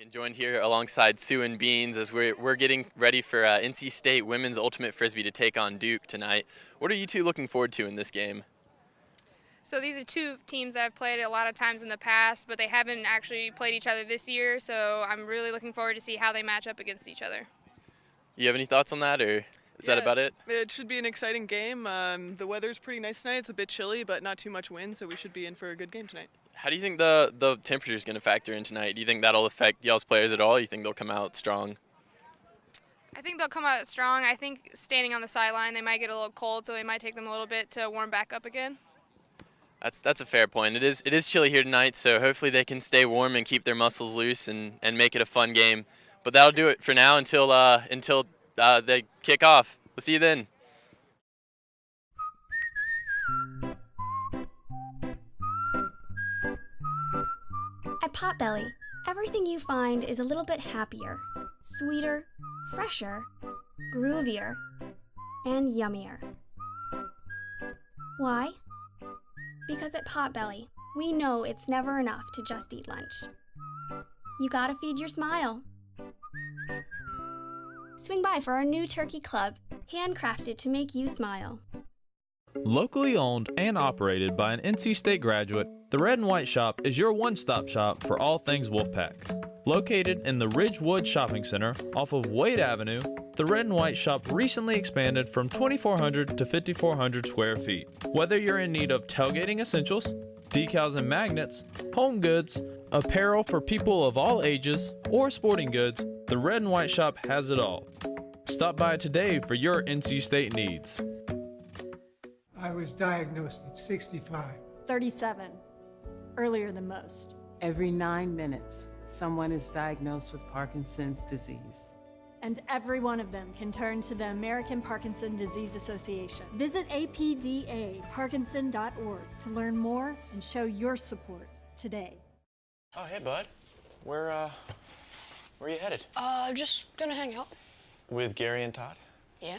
Lincoln, joined here alongside Sue and Beans as we're getting ready for NC State Women's Ultimate Frisbee to take on Duke tonight. What are you two looking forward to in this game? So these are two teams that I've played a lot of times in the past, but they haven't actually played each other this year, so I'm really looking forward to see how they match up against each other. You have any thoughts on that, or is that about it? It should be an exciting game. The weather's pretty nice tonight. It's a bit chilly, but not too much wind, so we should be in for a good game tonight. How do you think the temperature is going to factor in tonight? Do you think that'll affect y'all's players at all? Or you think they'll come out strong? I think they'll come out strong. I think standing on the sideline, they might get a little cold, so it might take them a little bit to warm back up again. That's a fair point. It is chilly here tonight, so hopefully they can stay warm and keep their muscles loose and make it a fun game. But that'll do it for now until they kick off. We'll see you then. At Potbelly, everything you find is a little bit happier, sweeter, fresher, groovier, and yummier. Why? Because at Potbelly, we know it's never enough to just eat lunch. You gotta feed your smile. Swing by for our new turkey club, handcrafted to make you smile. Locally owned and operated by an NC State graduate, the Red and White Shop is your one-stop shop for all things Wolfpack. Located in the Ridgewood Shopping Center off of Wade Avenue, the Red and White Shop recently expanded from 2,400 to 5,400 square feet. Whether you're in need of tailgating essentials, decals and magnets, home goods, apparel for people of all ages, or sporting goods, the Red and White Shop has it all. Stop by today for your NC State needs. I was diagnosed at 65. 37. Earlier than most. Every 9 minutes, someone is diagnosed with Parkinson's disease. And every one of them can turn to the American Parkinson Disease Association. Visit apdaparkinson.org to learn more and show your support today. Oh, hey, bud. Where are you headed? Just gonna hang out. With Gary and Todd? Yeah.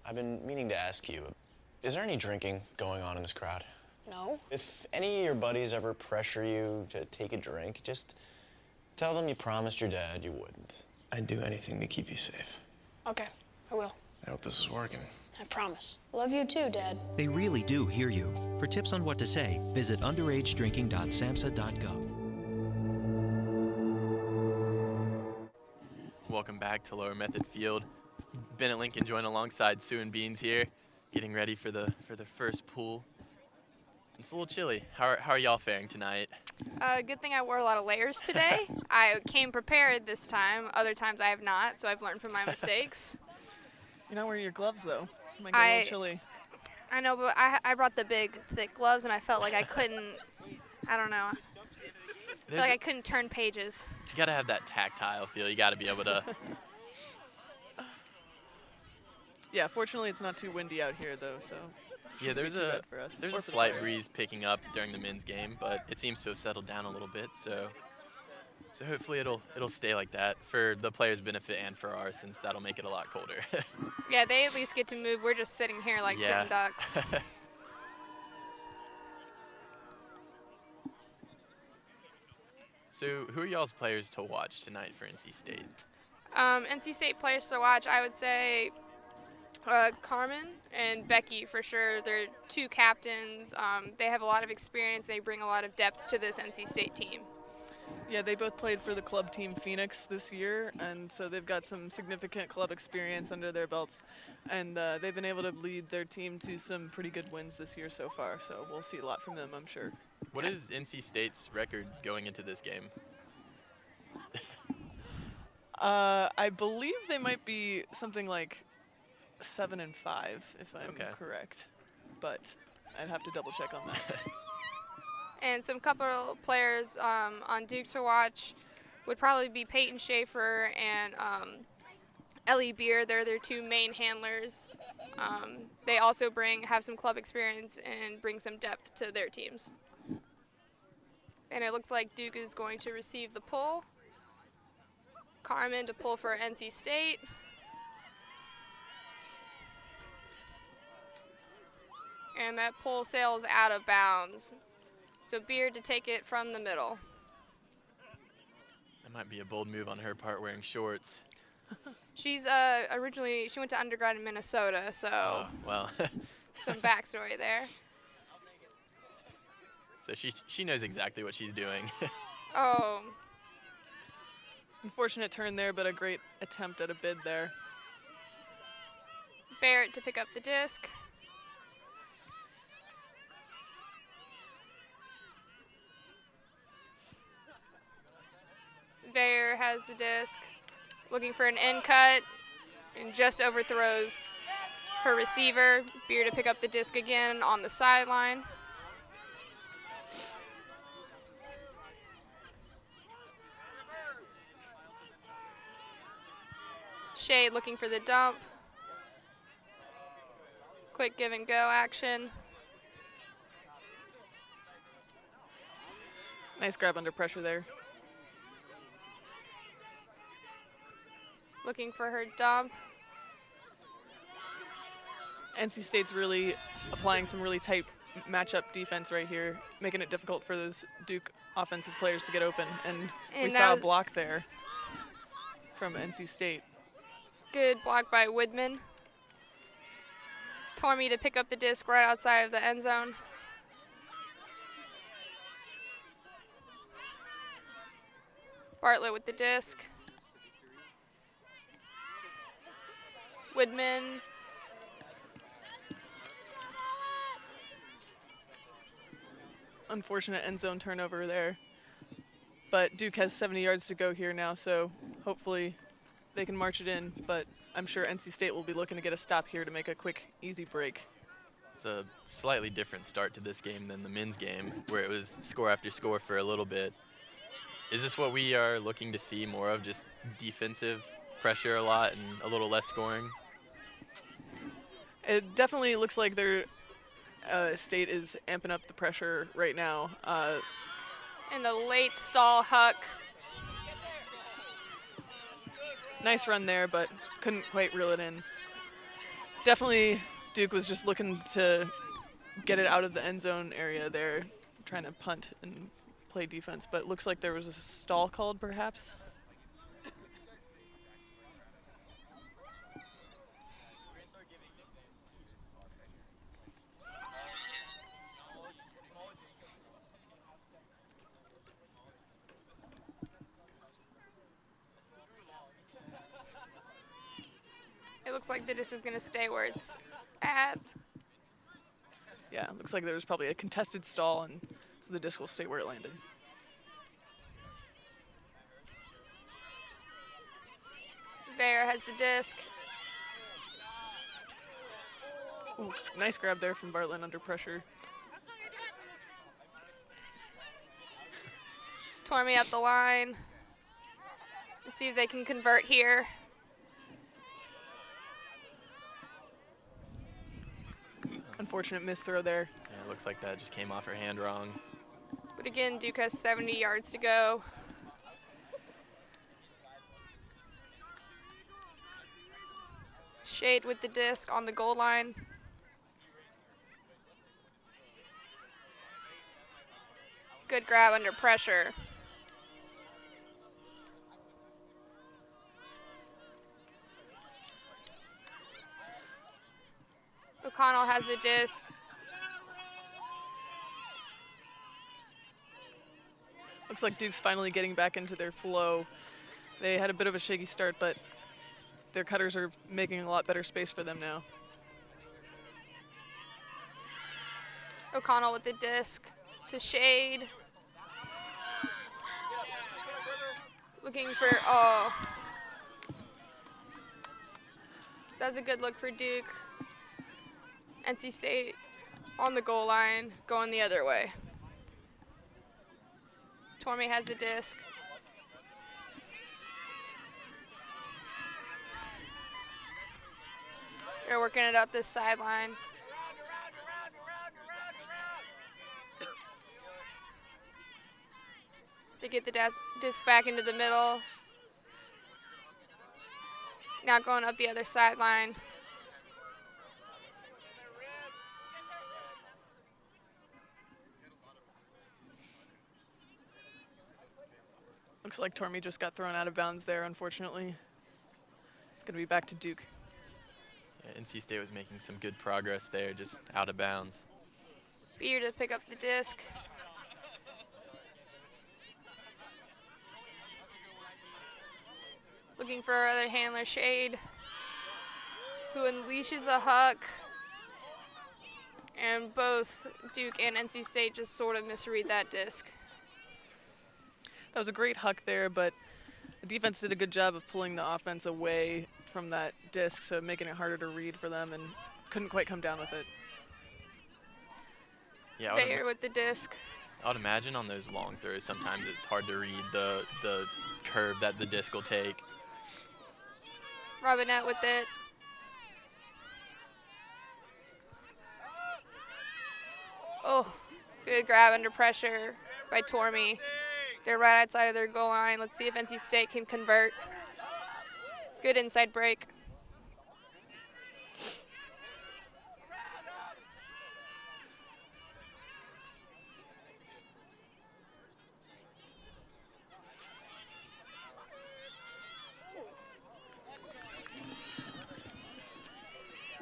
I've been meaning to ask you, is there any drinking going on in this crowd? No. If any of your buddies ever pressure you to take a drink, just tell them you promised your dad you wouldn't. I'd do anything to keep you safe. Okay, I will. I hope this is working. I promise. Love you too, Dad. They really do hear you. For tips on what to say, visit underagedrinking.samhsa.gov. Welcome back to Lower Method Field. Bennett Lincoln joined alongside Sue and Beans here, getting ready for the first pool. It's a little chilly. How are y'all faring tonight? Good thing I wore a lot of layers today. I came prepared this time. Other times I have not, so I've learned from my mistakes. You're not wearing your gloves, though. It might get a little chilly. I know, but I brought the big, thick gloves, and I felt like I couldn't, I don't know. I feel like I couldn't turn pages. You got to have that tactile feel. You got to be able to. Yeah, fortunately it's not too windy out here, though, so. Yeah, there's a slight breeze picking up during the men's game, but it seems to have settled down a little bit. So hopefully it'll stay like that for the players' benefit and for ours, since that'll make it a lot colder. Yeah, they at least get to move. We're just sitting here like sitting ducks. So who are y'all's players to watch tonight for NC State? NC State players to watch, I would say Carmen and Becky for sure. They're two captains. They have a lot of experience. They bring a lot of depth to this NC State team. Yeah, they both played for the club team Phoenix this year, and so they've got some significant club experience under their belts, and they've been able to lead their team to some pretty good wins this year so far, so we'll see a lot from them, I'm sure. What is NC State's record going into this game? I believe they might be something like 7-5, if I'm correct, but I'd have to double check on that. And some couple players on Duke to watch would probably be Peyton Schaefer and Ellie Beer. They're their two main handlers. They also have some club experience and bring some depth to their teams. And it looks like Duke is going to receive the pull. Carmen to pull for NC State. And that pull sails out of bounds. So Beard to take it from the middle. Might be a bold move on her part wearing shorts. She's originally, she went to undergrad in Minnesota, so Oh, well. some backstory there. So she knows exactly what she's doing. Oh, Unfortunate turn there, but a great attempt at a bid there. Barrett to pick up the disc. Veyer has the disc, looking for an end cut, and just overthrows her receiver. Beer to pick up the disc again on the sideline. Shade looking for the dump. Quick give and go action. Nice grab under pressure there. Looking for her dump. NC State's really applying some really tight matchup defense right here, making it difficult for those Duke offensive players to get open. And we saw a block there from NC State. Good block by Woodman. Tormey to pick up the disc right outside of the end zone. Bartlett with the disc. Woodman. Unfortunate end zone turnover there. But Duke has 70 yards to go here now, so hopefully they can march it in. But I'm sure NC State will be looking to get a stop here to make a quick, easy break. It's a slightly different start to this game than the men's game, where it was score after score for a little bit. Is this what we are looking to see more of, just defensive pressure a lot and a little less scoring? It definitely looks like their State is amping up the pressure right now. And a late stall Huck. Nice run there, but couldn't quite reel it in. Definitely Duke was just looking to get it out of the end zone area there, trying to punt and play defense, but it looks like there was a stall called perhaps. It looks like the disc is going to stay where it's at. Yeah, looks like there was probably a contested stall, and so the disc will stay where it landed. Veyer has the disc. Ooh, nice grab there from Bartlett under pressure. Tormey up the line. Let's see if they can convert here. Unfortunate miss throw there. Yeah, it looks like that just came off her hand wrong. But again, Duke has 70 yards to go. Shade with the disc on the goal line. Good grab under pressure. O'Connell has the disc. Looks like Duke's finally getting back into their flow. They had a bit of a shaky start, but their cutters are making a lot better space for them now. O'Connell with the disc to Shade. Looking for, oh. That's a good look for Duke. NC State on the goal line, going the other way. Tormey has the disc. They're working it up this sideline. They get the disc back into the middle. Now going up the other sideline. Looks like Tormey just got thrown out of bounds there, unfortunately. It's going to be back to Duke. Yeah, NC State was making some good progress there, just out of bounds. Beer to pick up the disc. Looking for our other handler, Shade, who unleashes a huck. And both Duke and NC State just sort of misread that disc. That was a great huck there, but the defense did a good job of pulling the offense away from that disc, so making it harder to read for them, and couldn't quite come down with it. Yeah, Fair with the disc. I would imagine on those long throws, sometimes it's hard to read the curve that the disc will take. Robinette with it. Oh, good grab under pressure by Tormey. They're right outside of their goal line. Let's see if NC State can convert. Good inside break.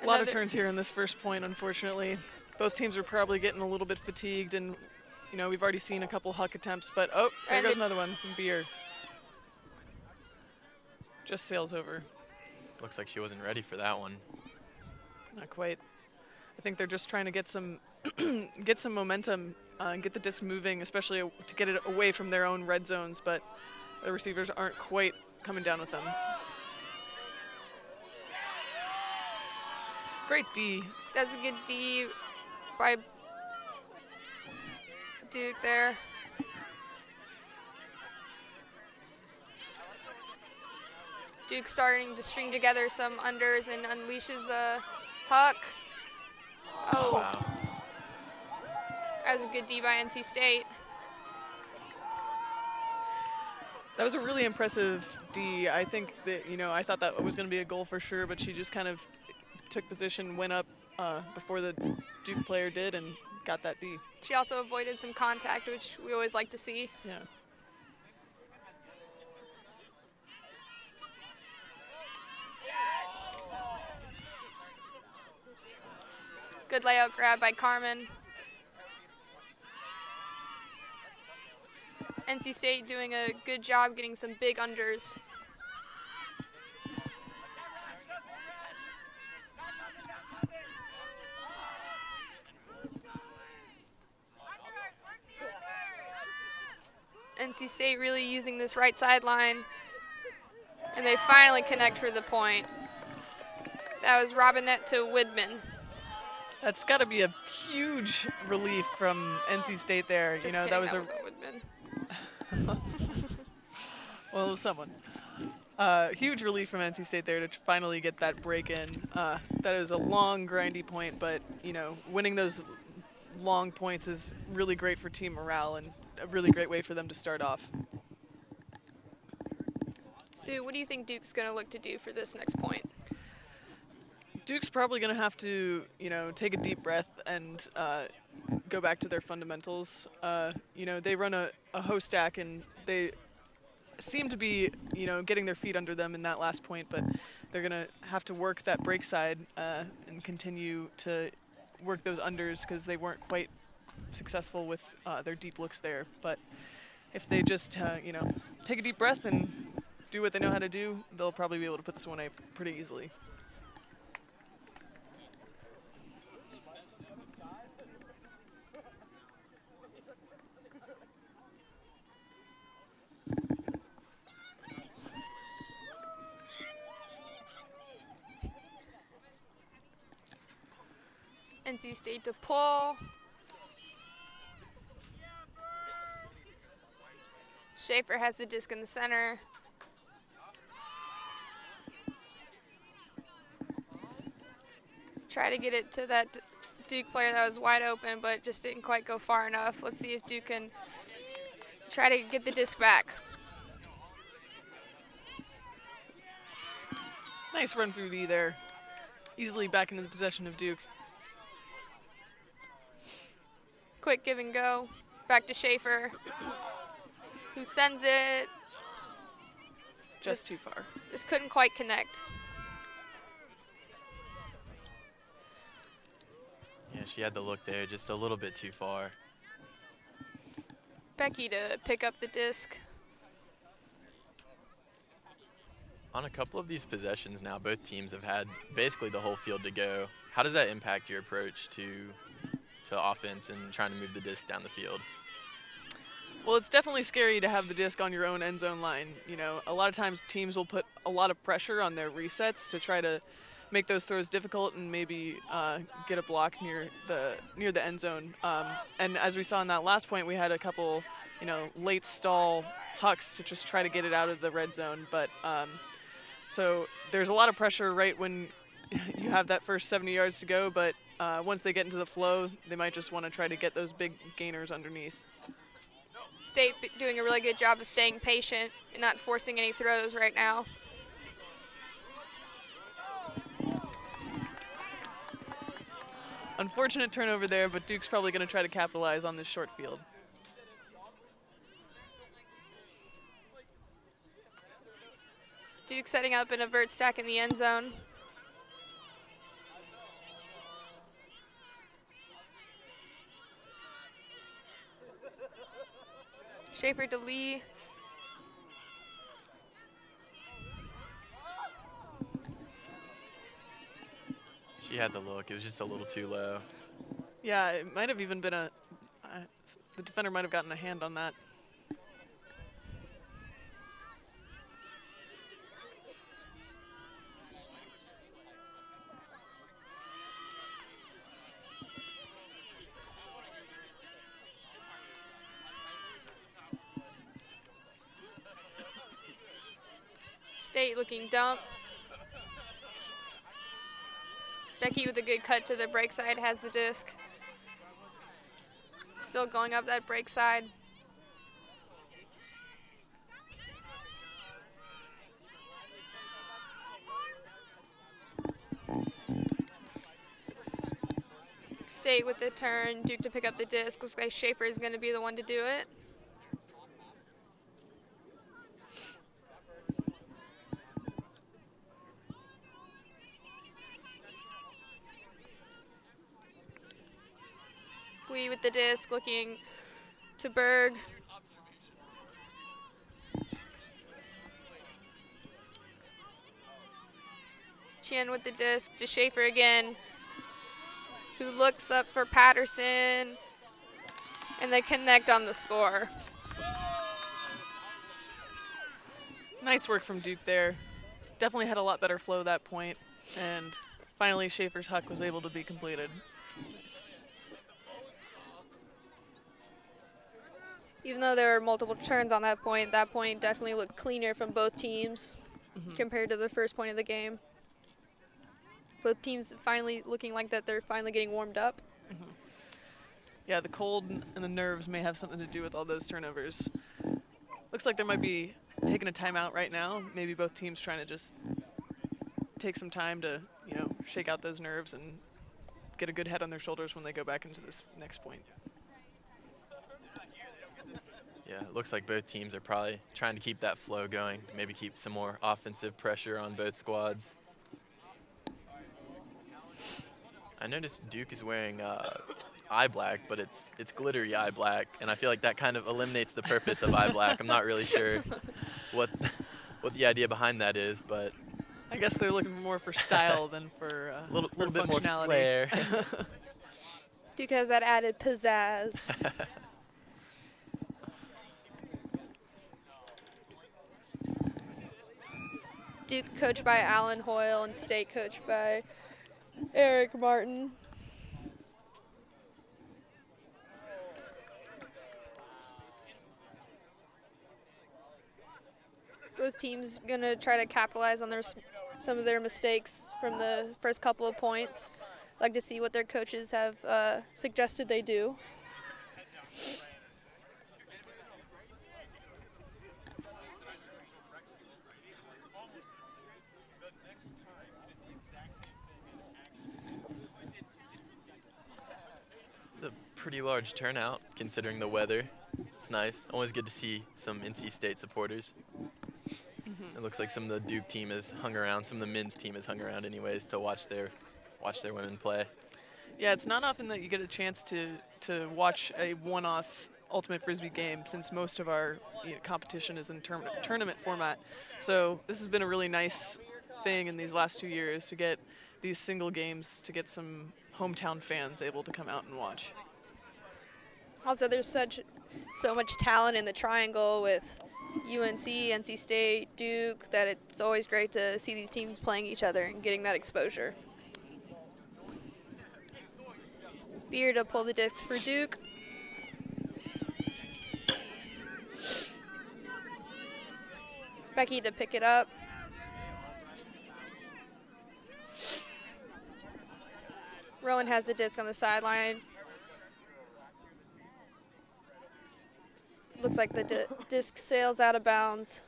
A lot of turns here in this first point, unfortunately. Both teams are probably getting a little bit fatigued, and you know, we've already seen a couple huck attempts, but oh, there goes another one from Beer. Just sails over. Looks like she wasn't ready for that one. Not quite. I think they're just trying to get some get some momentum and get the disc moving, especially to get it away from their own red zones, but the receivers aren't quite coming down with them. Great D. That's a good D by Duke there. Duke starting to string together some unders and unleashes a huck. Oh. Wow. That was a good D by NC State. That was a really impressive D. I think that, you know, I thought that was going to be a goal for sure, but she just kind of took position, went up before the Duke player did, and got that D. She also avoided some contact, which we always like to see. Yeah. Good layout grab by Carmen. NC State doing a good job getting some big unders. NC State really using this right sideline, and they finally connect for the point. That was Robinette to Widman. That's got to be a huge relief from NC State there. Just you know, kidding, that was Widman. Well, it was someone. Huge relief from NC State there to finally get that break in. That is a long, grindy point, but you know, winning those long points is really great for team morale and a really great way for them to start off. Sue, what do you think Duke's going to look to do for this next point? Duke's probably going to have to, you know, take a deep breath and go back to their fundamentals. You know, they run a hoe stack, and they seem to be, you know, getting their feet under them in that last point, but they're going to have to work that break side and continue to work those unders because they weren't quite successful with their deep looks there. But if they just, you know, take a deep breath and do what they know how to do, they'll probably be able to put this one away pretty easily. NC State to pull. Schaefer has the disc in the center. Try to get it to that Duke player that was wide open, but just didn't quite go far enough. Let's see if Duke can try to get the disc back. Nice run through D there. Easily back into the possession of Duke. Quick give and go. Back to Schaefer, who sends it Just too far. Just couldn't quite connect. Yeah, she had the look there, just a little bit too far. Becky to pick up the disc. On a couple of these possessions now, both teams have had basically the whole field to go. How does that impact your approach to offense and trying to move the disc down the field? Well, it's definitely scary to have the disc on your own end zone line. You know, a lot of times teams will put a lot of pressure on their resets to try to make those throws difficult and maybe get a block near the end zone. And as we saw in that last point, we had a couple, late stall hucks to just try to get it out of the red zone. But so there's a lot of pressure right when you have that first 70 yards to go. But once they get into the flow, they might just want to try to get those big gainers underneath. State doing a really good job of staying patient and not forcing any throws right now. Unfortunate turnover there, but Duke's probably going to try to capitalize on this short field. Duke setting up an avert stack in the end zone. Schaefer to Lee. She had the look. It was just a little too low. Yeah, it might have even been the defender might have gotten a hand on that. State looking dump. Becky with a good cut to the break side has the disc. Still going up that break side. State with the turn, Duke to pick up the disc. Looks like Schaefer is going to be the one to do it. With the disc, looking to Berg. Chin with the disc to Schaefer again, who looks up for Patterson, and they connect on the score. Nice work from Duke there. Definitely had a lot better flow that point, and finally Schaefer's huck was able to be completed. Even though there were multiple turns on that point definitely looked cleaner from both teams compared to the first point of the game. Both teams finally looking like that they're finally getting warmed up. Yeah, the cold and the nerves may have something to do with all those turnovers. Looks like there might be taking a timeout right now. Maybe both teams trying to just take some time to, shake out those nerves and get a good head on their shoulders when they go back into this next point. Yeah, it looks like both teams are probably trying to keep that flow going, maybe keep some more offensive pressure on both squads. I noticed Duke is wearing eye black, but it's glittery eye black, and I feel like that kind of eliminates the purpose of eye black. I'm not really sure what the idea behind that is, but I guess they're looking more for style than for a little bit more functionality. flair. Duke has that added pizzazz. Duke coached by Alan Hoyle and State coached by Eric Martin. Both teams gonna try to capitalize on some of their mistakes from the first couple of points. Like to see what their coaches have suggested they do. Pretty large turnout considering the weather. It's nice. Always good to see some NC State supporters. It looks like some of the Duke team has hung around, some of the men's team has hung around anyways to watch their women play. Yeah, it's not often that you get a chance to watch a one-off Ultimate Frisbee game, since most of our competition is in tournament format. So this has been a really nice thing in these last 2 years to get these single games, to get some hometown fans able to come out and watch. Also, there's so much talent in the triangle with UNC, NC State, Duke, that it's always great to see these teams playing each other and getting that exposure. Beer to pull the disc for Duke. Becky to pick it up. Rowan has the disc on the sideline. Looks like the disc sails out of bounds.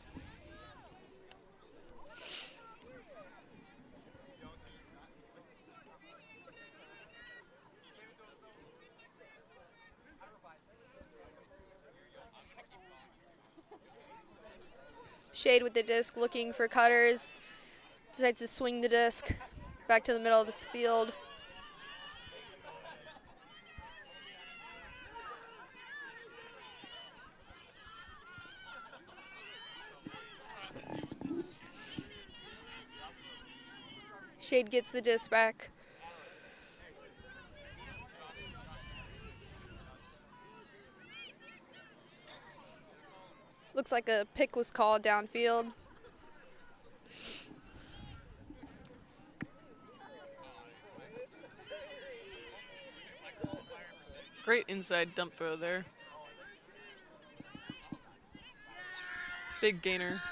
Shade with the disc, looking for cutters. Decides to swing the disc back to the middle of the field. Shade gets the disc back. Looks like a pick was called downfield. Great inside dump throw there. Big gainer.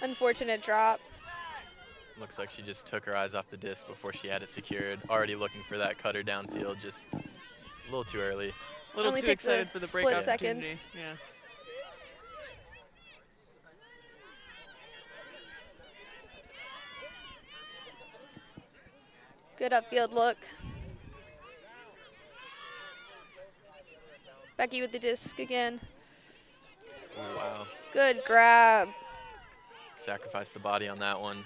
Unfortunate drop. Looks like she just took her eyes off the disc before she had it secured. Already looking for that cutter downfield, just a little too early. A little Only too takes excited a for the split break second. opportunity. Yeah. Good upfield look. Becky with the disc again. Oh, wow. Good grab. Sacrificed the body on that one.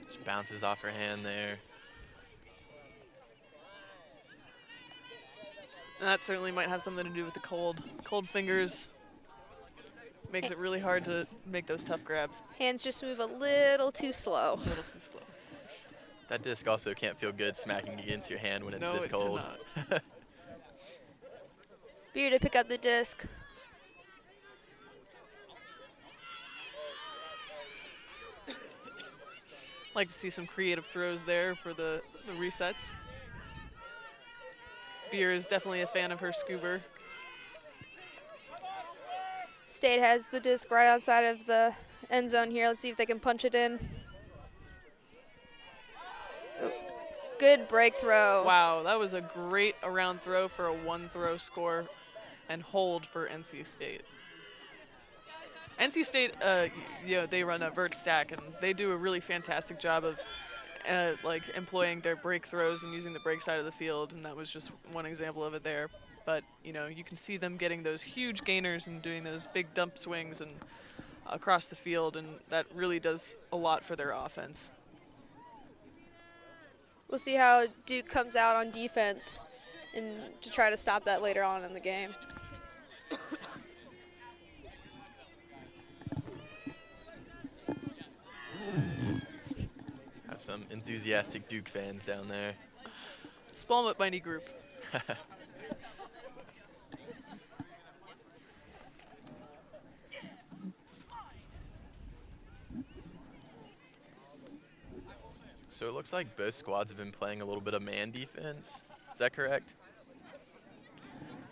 Just bounces off her hand there. And that certainly might have something to do with the cold fingers. Makes it really hard to make those tough grabs. Hands just move a little too slow. A little too slow. That disc also can't feel good smacking against your hand when it's No, this it cold. cannot. Beer to pick up the disc. Like to see some creative throws there for the resets. Beer is definitely a fan of her scuba. State has the disc right outside of the end zone here. Let's see if they can punch it in. Ooh. Good break throw. Wow, that was a great around throw for a one-throw score and hold for NC State. NC State, they run a vert stack, and they do a really fantastic job of employing their break throws and using the break side of the field, and that was just one example of it there. But you can see them getting those huge gainers and doing those big dump swings and across the field, and that really does a lot for their offense. We'll see how Duke comes out on defense and to try to stop that later on in the game. Have some enthusiastic Duke fans down there. Small but mighty group. So it looks like both squads have been playing a little bit of man defense. Is that correct?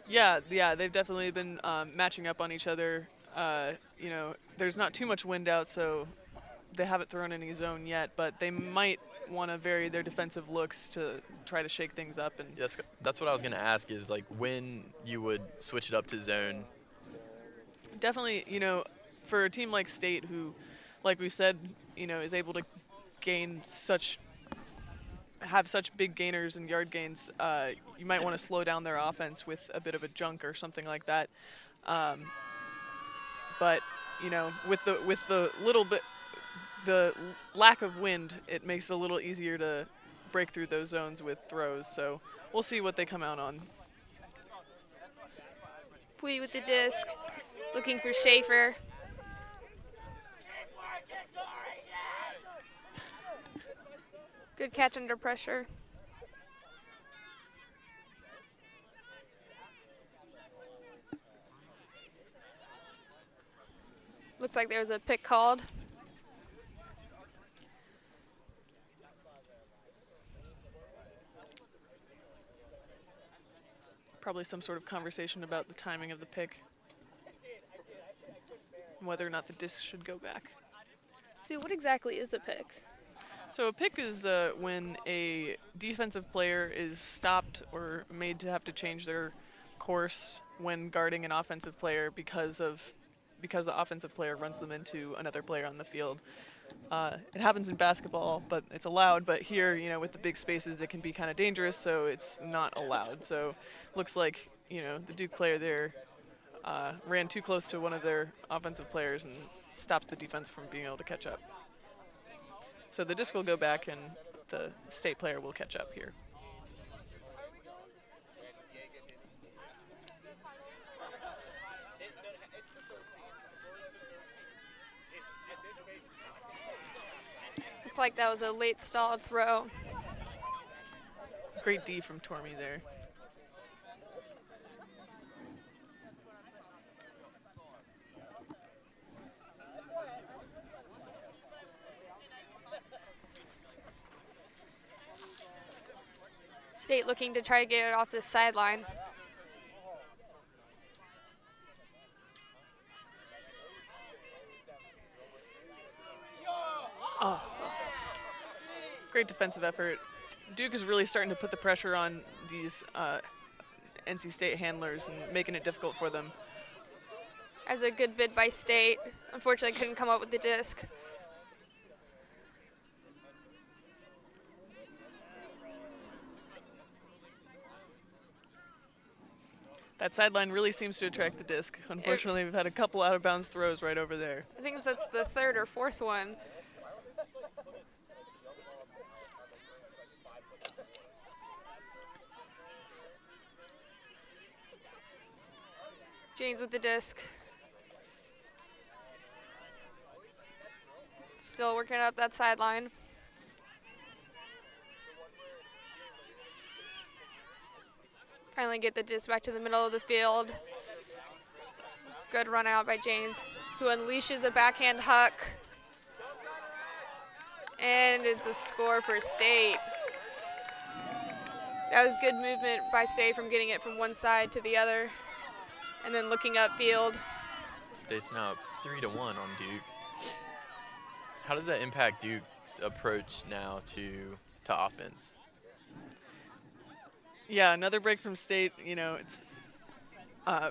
Yeah, they've definitely been matching up on each other. There's not too much wind out, so they haven't thrown any zone yet, but they might want to vary their defensive looks to try to shake things up. And that's what I was going to ask is, like, when you would switch it up to zone. Definitely, for a team like State who, like we said, is able to gain such have such big gainers and yard gains, you might want to slow down their offense with a bit of a junk or something like that. But you know, with the lack of wind, it makes it a little easier to break through those zones with throws. So we'll see what they come out on. Pui with the disc, looking for Schaefer. Good catch under pressure. Looks like there's a pick called. Probably some sort of conversation about the timing of the pick, and whether or not the disc should go back. Sue, what exactly is a pick? So a pick is when a defensive player is stopped or made to have to change their course when guarding an offensive player because the offensive player runs them into another player on the field. It happens in basketball, but it's allowed. But here, you know, with the big spaces, it can be kind of dangerous, so it's not allowed. So looks like, you know, the Duke player there ran too close to one of their offensive players and stopped the defense from being able to catch up. So the disc will go back, and the State player will catch up here. Looks like that was a late stalled throw. Great D from Tormey there. State looking to try to get it off the sideline. Oh. Great defensive effort. Duke is really starting to put the pressure on these NC State handlers and making it difficult for them. As a good bid by State. Unfortunately, couldn't come up with the disc. That sideline really seems to attract the disc. Unfortunately, we've had a couple out-of-bounds throws right over there. I think that's the third or fourth one. James with the disc. Still working up that sideline. Finally get the disc back to the middle of the field. Good run out by James, who unleashes a backhand huck. And it's a score for State. That was good movement by State from getting it from one side to the other and then looking upfield. State's now up 3-1 on Duke. How does that impact Duke's approach now to offense? Yeah, another break from State. You know, it's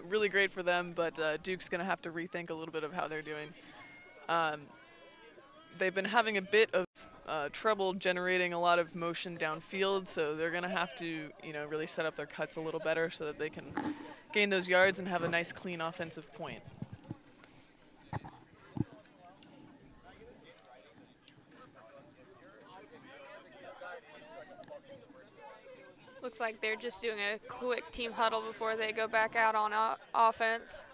really great for them, but Duke's going to have to rethink a little bit of how they're doing. They've been having a bit of trouble generating a lot of motion downfield, so they're going to have to, you know, really set up their cuts a little better so that they can gain those yards and have a nice, clean offensive point. Looks like they're just doing a quick team huddle before they go back out on offense.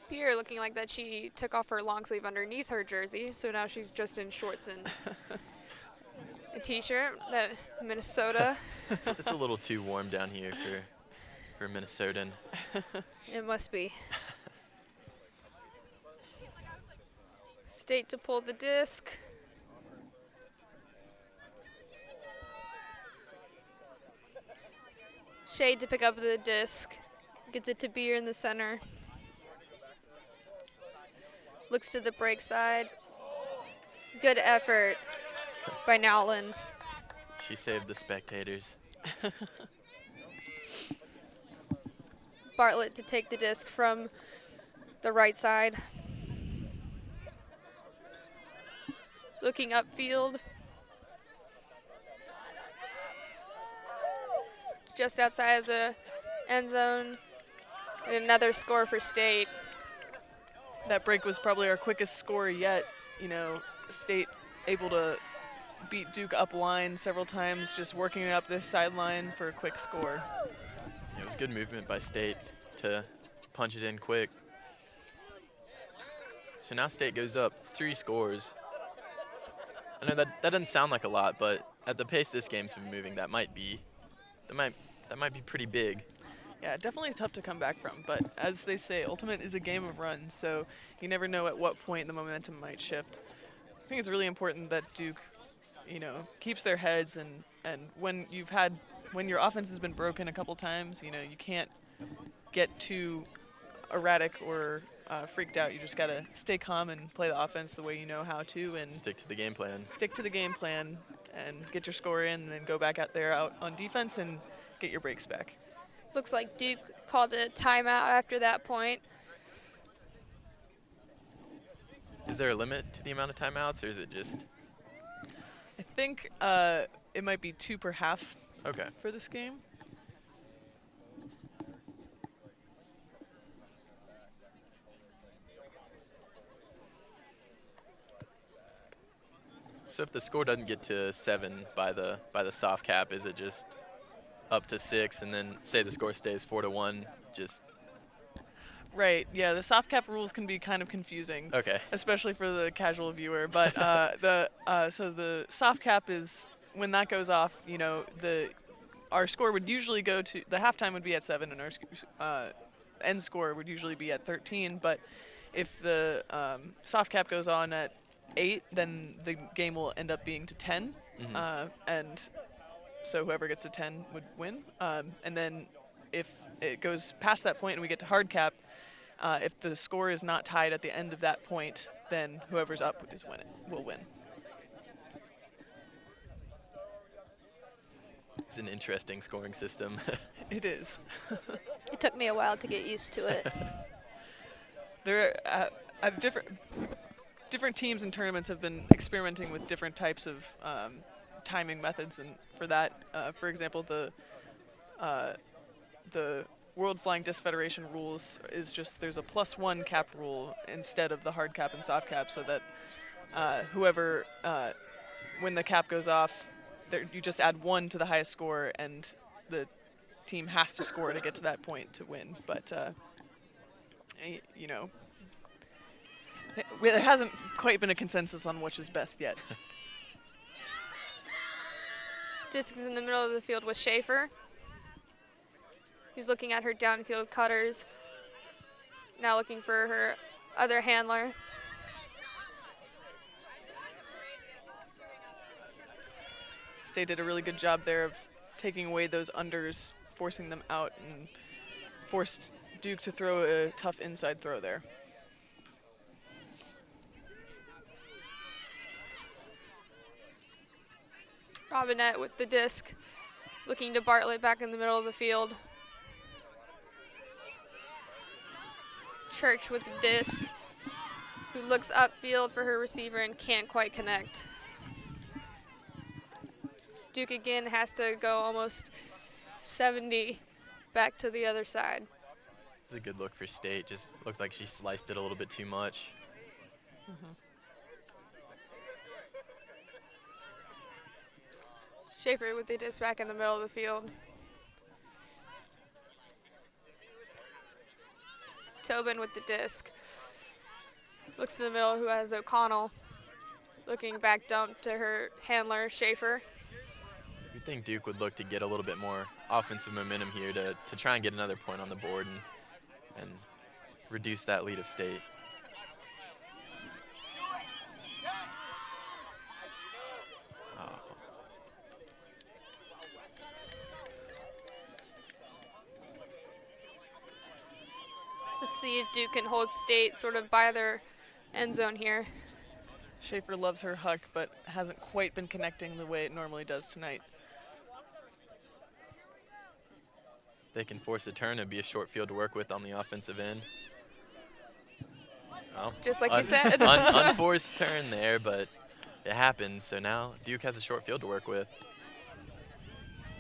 Pierre looking like that she took off her long sleeve underneath her jersey, so now she's just in shorts and a t-shirt. That Minnesota. It's a little too warm down here for a Minnesotan. It must be. State to pull the disc. Shade to pick up the disc. Gets it to Beer in the center. Looks to the break side. Good effort by Nowlin. She saved the spectators. Bartlett to take the disc from the right side. Looking upfield. Just outside of the end zone. And another score for State. That break was probably our quickest score yet. You know, State able to beat Duke up line several times, just working it up this sideline for a quick score. It was good movement by State to punch it in quick. So now State goes up 3 scores. I know that doesn't sound like a lot, but at the pace this game's been moving, that might be pretty big. Yeah, definitely tough to come back from. But as they say, ultimate is a game of runs, so you never know at what point the momentum might shift. I think it's really important that Duke, you know, keeps their heads, and when your offense has been broken a couple times, you know, you can't get too erratic or freaked out. You just gotta stay calm and play the offense the way you know how to, and stick to the game plan. Stick to the game plan and get your score in, and then go back out there on defense and get your breaks back. Looks like Duke called a timeout after that point. Is there a limit to the amount of timeouts, or is it just? I think it might be 2 per half. Okay. For this game. So if the score doesn't get to 7 by the soft cap, is it just up to 6, and then say the score stays 4-1, just? Right. Yeah, the soft cap rules can be kind of confusing. Okay. Especially for the casual viewer. But so the soft cap is when that goes off. You know, our score would usually go to the halftime would be at 7, and our end score would usually be at 13. But if the soft cap goes on at 8, then the game will end up being to 10, and so whoever gets to 10 would win. And then if it goes past that point and we get to hard cap, if the score is not tied at the end of that point, then whoever's up will win. It's an interesting scoring system. It is. It took me a while to get used to it. There are different teams and tournaments have been experimenting with different types of timing methods, and for that, for example, the World Flying Disc Federation rules is just there's a +1 cap rule instead of the hard cap and soft cap, so that whoever, when the cap goes off, you just add 1 to the highest score, and the team has to score to get to that point to win. But you know, there hasn't quite been a consensus on which is best yet. Disc is in the middle of the field with Schaefer. He's looking at her downfield cutters. Now looking for her other handler. State did a really good job there of taking away those unders, forcing them out, and forced Duke to throw a tough inside throw there. Robinette with the disc, looking to Bartlett back in the middle of the field. Church with the disc, who looks upfield for her receiver and can't quite connect. Duke again has to go almost 70 back to the other side. It's a good look for State. Just looks like she sliced it a little bit too much. Schaefer with the disc back in the middle of the field. Tobin with the disc. Looks to the middle, who has O'Connell. Looking back dump to her handler, Schaefer. You'd think Duke would look to get a little bit more offensive momentum here to try and get another point on the board and reduce that lead of State. Let's see if Duke can hold State sort of by their end zone here. Schaefer loves her huck, but hasn't quite been connecting the way it normally does tonight. They can force a turn. It'd be a short field to work with on the offensive end. Well, just like you said. Unforced turn there, but it happened. So now Duke has a short field to work with.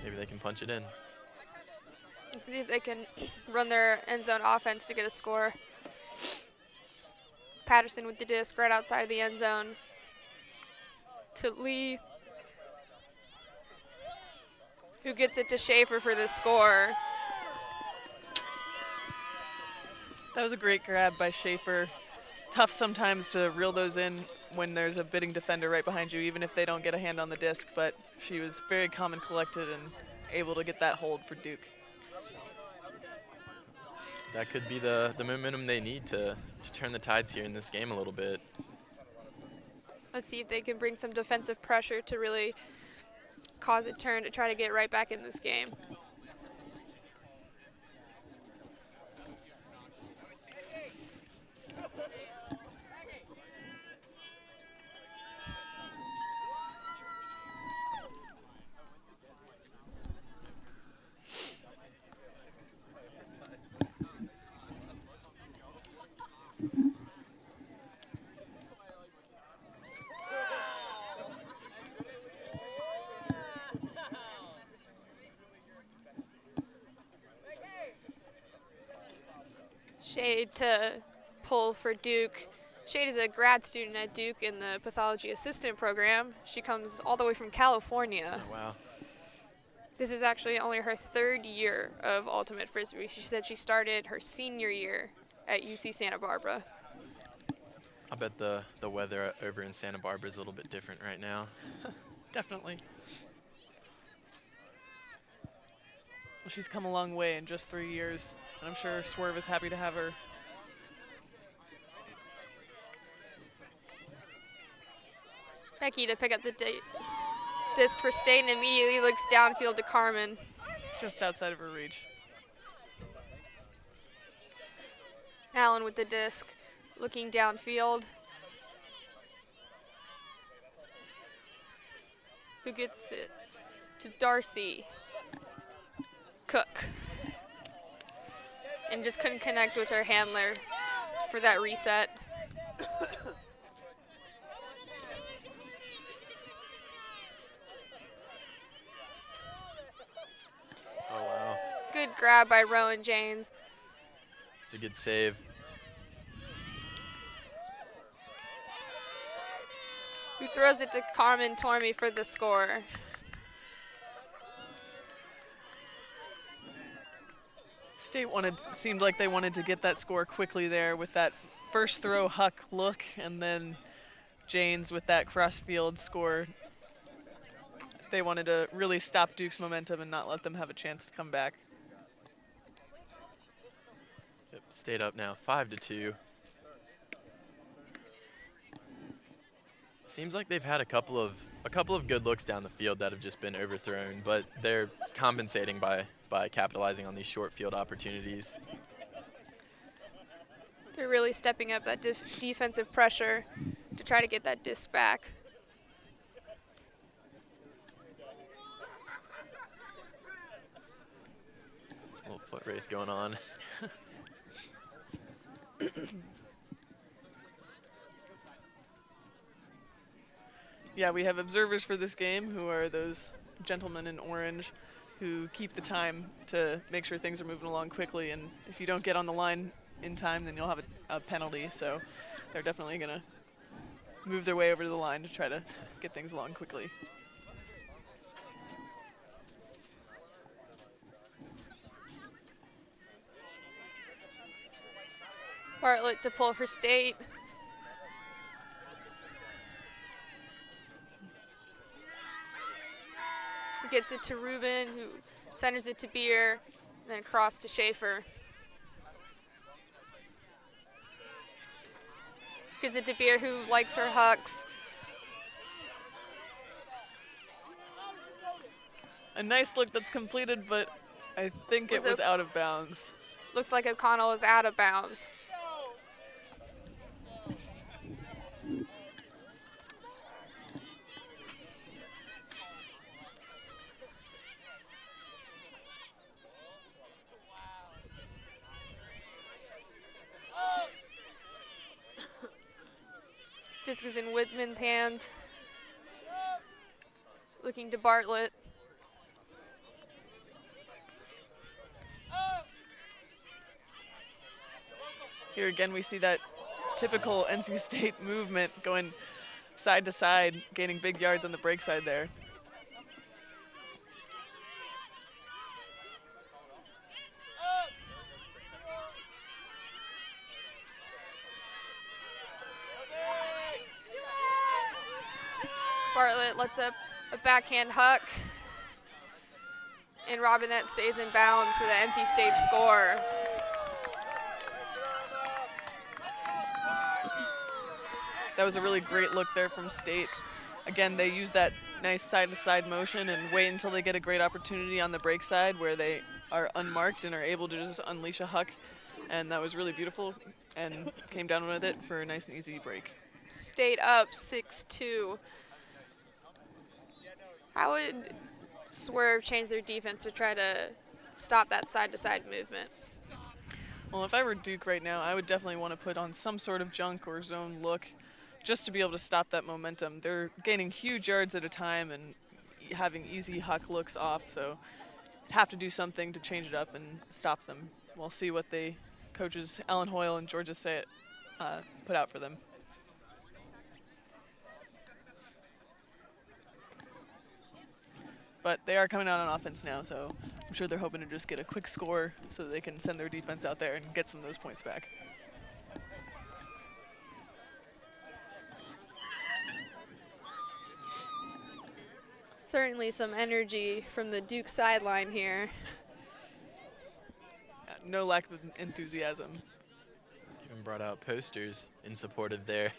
Maybe they can punch it in. Let's see if they can run their end zone offense to get a score. Patterson with the disc right outside of the end zone to Lee, who gets it to Schaefer for the score. That was a great grab by Schaefer. Tough sometimes to reel those in when there's a bidding defender right behind you, even if they don't get a hand on the disc, but she was very calm and collected and able to get that hold for Duke. That could be the momentum they need to turn the tides here in this game a little bit. Let's see if they can bring some defensive pressure to really cause a turn to try to get right back in this game. Shade to pull for Duke. Shade is a grad student at Duke in the pathology assistant program. She comes all the way from California. Oh, wow. This is actually only her 3rd year of Ultimate Frisbee. She said she started her senior year at UC Santa Barbara. I bet the weather over in Santa Barbara is a little bit different right now. Definitely. Well, she's come a long way in just 3 years, and I'm sure Swerve is happy to have her. Becky to pick up the disc for State and immediately looks downfield to Carmen. Just outside of her reach. Allen with the disc, looking downfield. Who gets it? To Darcy. Cook. And just couldn't connect with her handler for that reset. Oh, wow. Good grab by Rowan James. It's a good save. Who throws it to Carmen Tormey for the score. State seemed like they wanted to get that score quickly there with that first throw huck look, and then Janes with that cross-field score. They wanted to really stop Duke's momentum and not let them have a chance to come back. Yep, State up now, 5-2. Seems like they've had a couple of good looks down the field that have just been overthrown, but they're compensating by capitalizing on these short field opportunities. They're really stepping up that defensive pressure to try to get that disc back. A little foot race going on. Yeah, we have observers for this game who are those gentlemen in orange who keep the time to make sure things are moving along quickly, and if you don't get on the line in time, then you'll have a penalty, so they're definitely going to move their way over to the line to try to get things along quickly. Bartlett to pull for State. Who gets it to Rubin, who centers it to Beer, then across to Schaefer. Gives it to Beer, who likes her hucks. A nice look that's completed, but I think it was out of bounds. looks like O'Connell is out of bounds. Disc is in Whitman's hands. Looking to Bartlett. Here again, we see that typical NC State movement going side to side, gaining big yards on the break side there. Bartlett lets up a backhand huck. And Robinette stays in bounds for the NC State score. That was a really great look there from State. Again, they use that nice side-to-side motion and wait until they get a great opportunity on the break side where they are unmarked and are able to just unleash a huck. And that was really beautiful and came down with it for a nice and easy break. State up 6-2. How would Swerve change their defense to try to stop that side-to-side movement? Well, if I were Duke right now, I would definitely want to put on some sort of junk or zone look just to be able to stop that momentum. They're gaining huge yards at a time and having easy huck looks off, so have to do something to change it up and stop them. We'll see what the coaches Alan Hoyle and Georgia Say put out for them. But they are coming out on offense now, so I'm sure they're hoping to just get a quick score so that they can send their defense out there and get some of those points back. Certainly some energy from the Duke sideline here. No lack of enthusiasm. Even brought out posters in support of their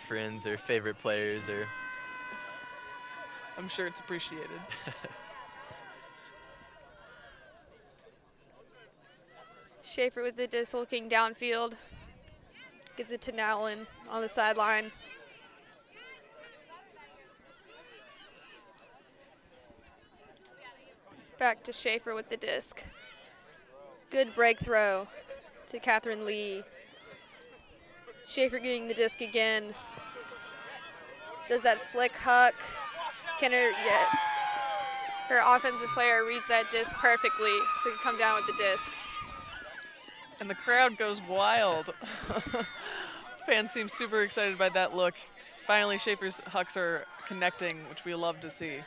friends, their favorite players, or I'm sure it's appreciated. Schaefer with the disc looking downfield. Gets it to Nowlin on the sideline. Back to Schaefer with the disc. Good break throw to Catherine Lee. Schaefer getting the disc again. Does that flick huck. Can her offensive player reads that disc perfectly to come down with the disc. And the crowd goes wild. Fans seem super excited by that look. Finally, Schaefer's hucks are connecting, which we love to see.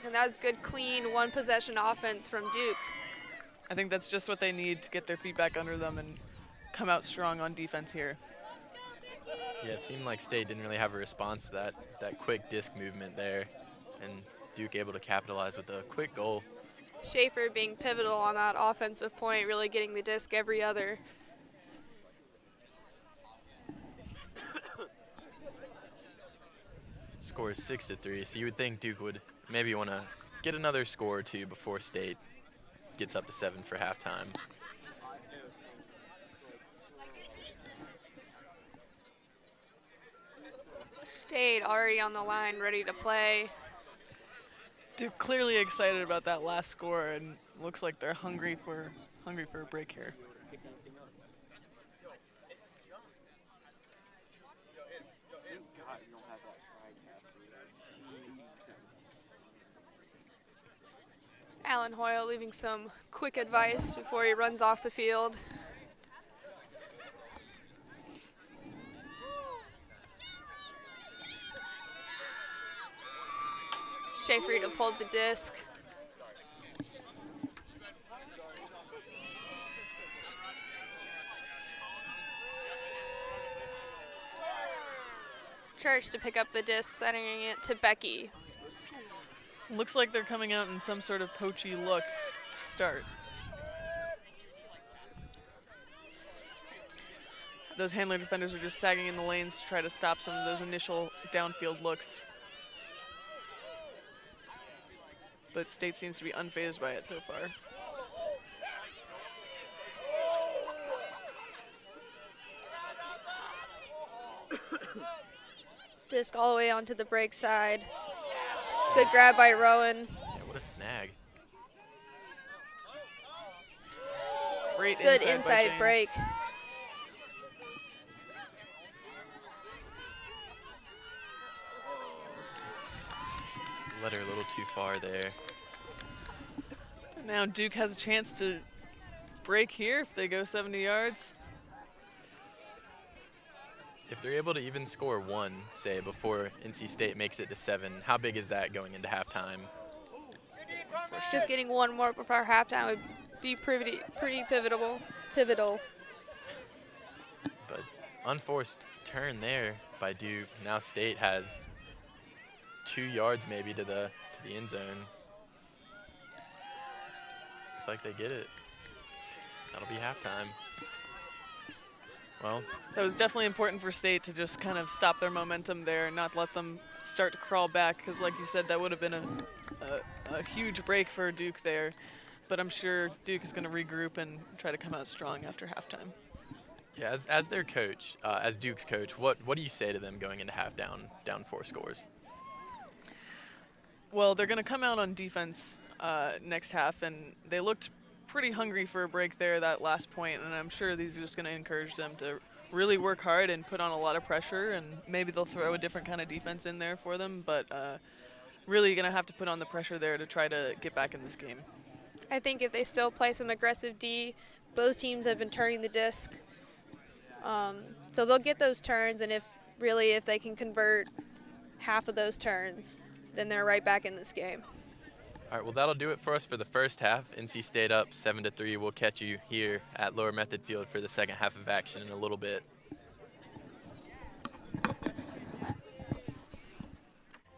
And that was good, clean, one-possession offense from Duke. I think that's just what they need to get their feet back under them and come out strong on defense here. Yeah, it seemed like State didn't really have a response to that quick disc movement there, and Duke able to capitalize with a quick goal. Schaefer being pivotal on that offensive point, really getting the disc every other. Score is 6-3, so you would think Duke would maybe want to get another score or two before State gets up to 7 for halftime. State already on the line, ready to play. Duke clearly excited about that last score and looks like they're hungry for a break here. Alan Hoyle leaving some quick advice before he runs off the field. Schaefer to pull the disc. Church to pick up the disc, sending it to Becky. Looks like they're coming out in some sort of poachy look to start. Those handler defenders are just sagging in the lanes to try to stop some of those initial downfield looks. But State seems to be unfazed by it so far. Disc all the way onto the break side. Good grab by Rowan. Yeah, what a snag. Great Good inside inside by James. break. Let her a little too far there. Now Duke has a chance to break here if they go 70 yards. If they're able to even score one, say, before NC State makes it to 7, how big is that going into halftime? Just getting one more before halftime would be pretty pivotal. But unforced turn there by Duke. Now State has 2 yards maybe to the end zone. Looks like they get it. That'll be halftime. Well, that was definitely important for State to just kind of stop their momentum there and not let them start to crawl back, because like you said, that would have been a huge break for Duke there. But I'm sure Duke is going to regroup and try to come out strong after halftime. yeah, as their coach, as Duke's coach, what do you say to them going into half down 4 scores? Well, they're going to come out on defense next half, and they looked pretty hungry for a break there that last point, and I'm sure these are just going to encourage them to really work hard and put on a lot of pressure, and maybe they'll throw a different kind of defense in there for them, but really going to have to put on the pressure there to try to get back in this game. I think if they still play some aggressive D, both teams have been turning the disc, so they'll get those turns, and if they can convert half of those turns, then they're right back in this game. All right, well, that'll do it for us for the first half. NC State up 7-3. We'll catch you here at Lower Method Field for the second half of action in a little bit.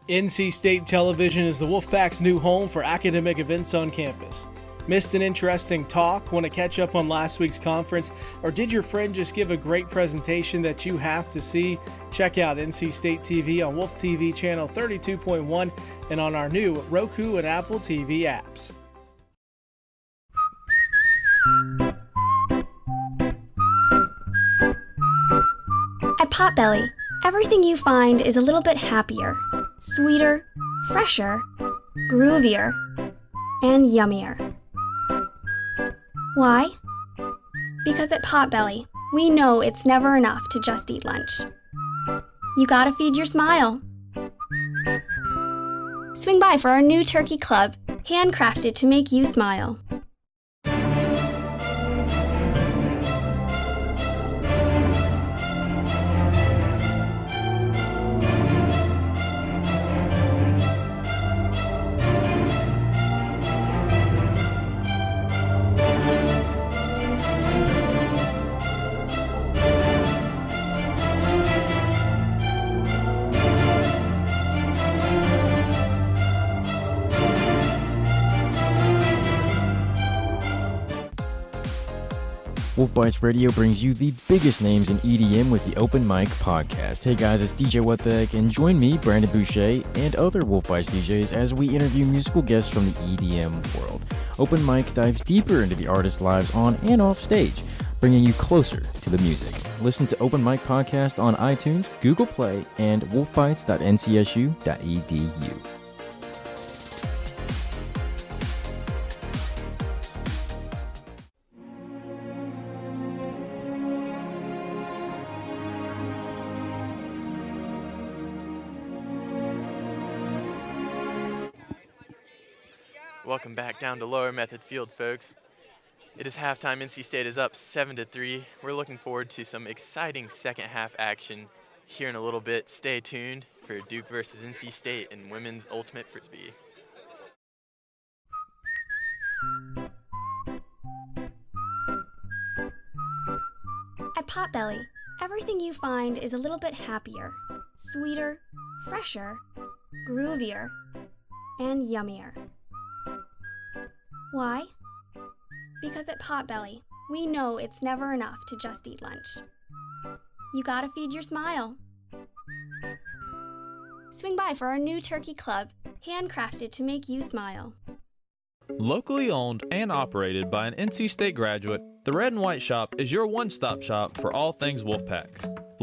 NC State Television is the Wolfpack's new home for academic events on campus. Missed an interesting talk? Want to catch up on last week's conference? Or did your friend just give a great presentation that you have to see? Check out NC State TV on Wolf TV channel 32.1 and on our new Roku and Apple TV apps. At Potbelly, everything you find is a little bit happier, sweeter, fresher, groovier, and yummier. Why? Because at Potbelly, we know it's never enough to just eat lunch. You gotta feed your smile. Swing by for our new turkey club, handcrafted to make you smile. Wolf Bites Radio brings you the biggest names in EDM with the Open Mic Podcast. Hey guys, it's DJ What the Heck, and join me, Brandon Boucher, and other Wolf Bites DJs as we interview musical guests from the EDM world. Open Mic dives deeper into the artists' lives on and off stage, bringing you closer to the music. Listen to Open Mic Podcast on iTunes, Google Play, and wolfbites.ncsu.edu. Welcome back down to Lower Method Field, folks. It is halftime. NC State is up 7-3. We're looking forward to some exciting second half action here in a little bit. Stay tuned for Duke versus NC State in women's ultimate frisbee. At Potbelly, everything you find is a little bit happier, sweeter, fresher, groovier, and yummier. Why? Because at Potbelly, we know it's never enough to just eat lunch. You gotta feed your smile. Swing by for our new turkey club, handcrafted to make you smile. Locally owned and operated by an NC State graduate, the Red and White Shop is your one-stop shop for all things Wolfpack.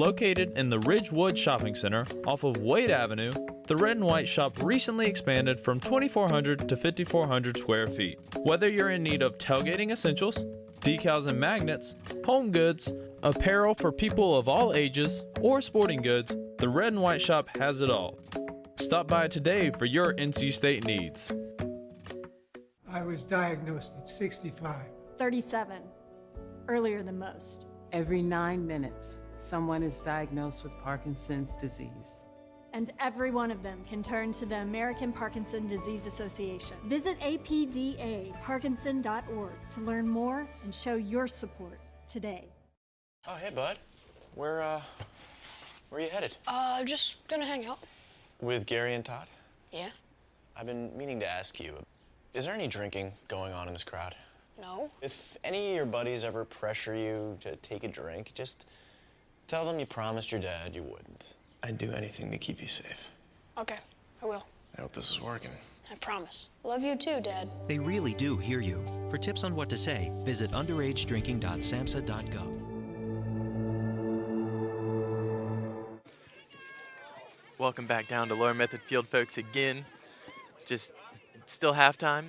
Located in the Ridgewood Shopping Center off of Wade Avenue, the Red and White Shop recently expanded from 2,400 to 5,400 square feet. Whether you're in need of tailgating essentials, decals and magnets, home goods, apparel for people of all ages, or sporting goods, the Red and White Shop has it all. Stop by today for your NC State needs. I was diagnosed at 65. 37. Earlier than most. Every 9 minutes, someone is diagnosed with Parkinson's disease. And every one of them can turn to the American Parkinson Disease Association. Visit apdaparkinson.org to learn more and show your support today. Oh, hey, bud. Where are you headed? Just gonna hang out. With Gary and Todd? Yeah? I've been meaning to ask you, is there any drinking going on in this crowd? No. If any of your buddies ever pressure you to take a drink, just tell them you promised your dad you wouldn't. I'd do anything to keep you safe. Okay, I will. I hope this is working. I promise. Love you too, Dad. They really do hear you. For tips on what to say, visit underagedrinking.samhsa.gov. Welcome back down to Lower Method Field, folks, again. Just still halftime.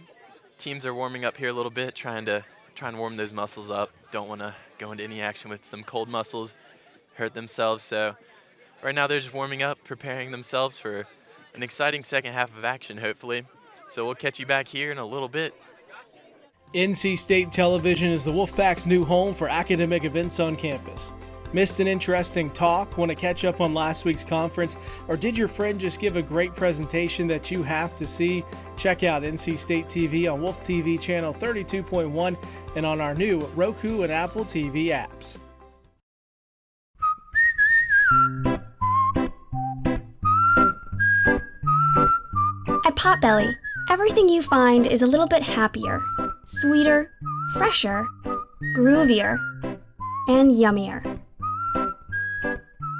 Teams are warming up here a little bit, trying to warm those muscles up. Don't want to go into any action with some cold muscles, hurt themselves. So right now they're just warming up, preparing themselves for an exciting second half of action, hopefully. So we'll catch you back here in a little bit. NC State Television is the Wolfpack's new home for academic events on campus. Missed an interesting talk? Want to catch up on last week's conference? Or did your friend just give a great presentation that you have to see? Check out NC State TV on Wolf TV channel 32.1 and on our new Roku and Apple TV apps. At Potbelly, everything you find is a little bit happier, sweeter, fresher, groovier, and yummier.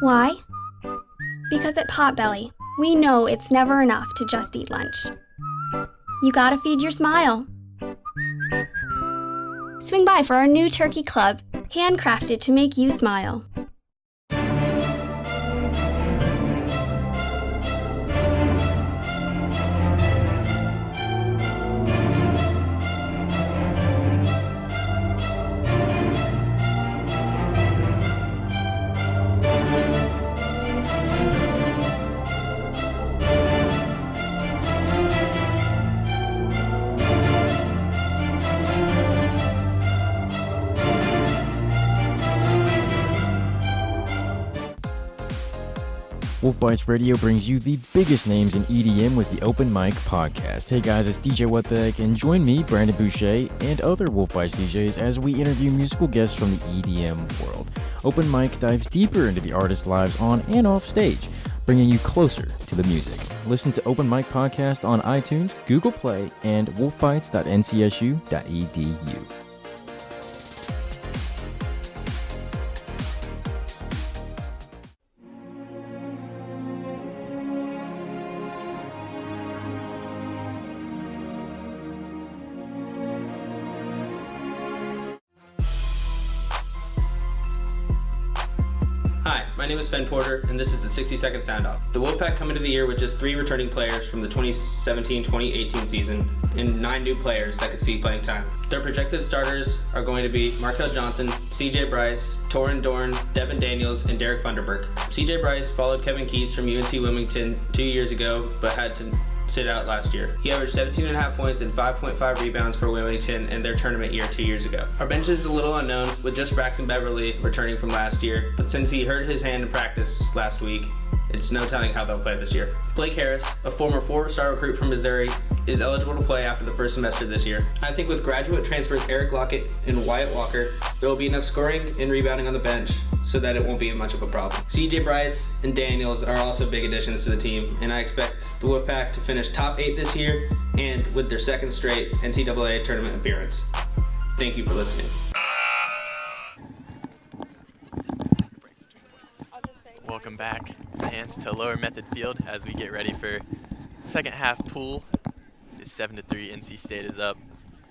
Why? Because at Potbelly, we know it's never enough to just eat lunch. You gotta feed your smile. Swing by for our new turkey club, handcrafted to make you smile. Wolf Bites Radio brings you the biggest names in EDM with the Open Mic Podcast. Hey guys, it's DJ What the Heck, and join me, Brandon Boucher, and other Wolf Bites DJs as we interview musical guests from the EDM world. Open Mic dives deeper into the artists' lives on and off stage, bringing you closer to the music. Listen to Open Mic Podcast on iTunes, Google Play, and wolfbites.ncsu.edu. Hi, my name is Fen Porter, and this is the 60-second sound-off. The Wolfpack come into the year with just 3 returning players from the 2017-2018 season and 9 new players that could see playing time. Their projected starters are going to be Markel Johnson, CJ Bryce, Torrin Dorn, Devin Daniels, and Derek Funderburg. CJ Bryce followed Kevin Keats from UNC Wilmington 2 years ago, but had to sit out last year. He averaged 17.5 points and 5.5 rebounds for Wilmington in their tournament year 2 years ago. Our bench is a little unknown, with just Braxton Beverly returning from last year, but since he hurt his hand in practice last week, it's no telling how they'll play this year. Blake Harris, a former 4-star recruit from Missouri, is eligible to play after the first semester this year. I think with graduate transfers Eric Lockett and Wyatt Walker, there will be enough scoring and rebounding on the bench so that it won't be much of a problem. CJ Bryce and Daniels are also big additions to the team, and I expect the Wolfpack to finish top 8 this year and with their second straight NCAA tournament appearance. Thank you for listening. Welcome back, fans, to Lower Method Field as we get ready for second half pool. It's 7-3. NC State is up.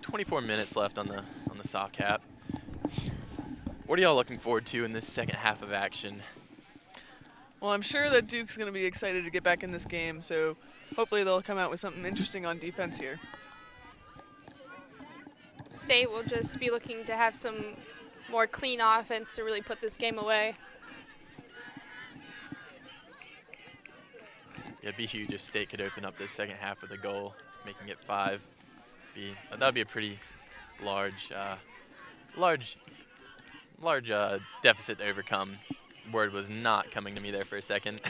24 minutes left on the sock cap. What are y'all looking forward to in this second half of action? Well, I'm sure that Duke's going to be excited to get back in this game, so hopefully they'll come out with something interesting on defense here. State will just be looking to have some more clean offense to really put this game away. Yeah, it'd be huge if State could open up this second half with a goal, making it 5. That would be a pretty large deficit to overcome. Word was not coming to me there for a second.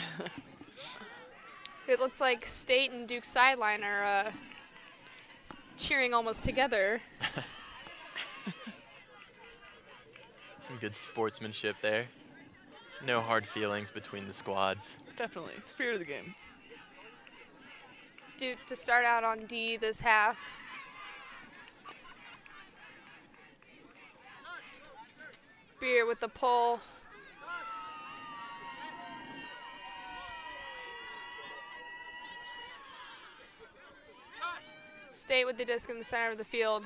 It looks like State and Duke's sideline are cheering almost together. Some good sportsmanship there. No hard feelings between the squads. Definitely. Spirit of the game. Duke to start out on D this half. Beer with the pull. State with the disc in the center of the field.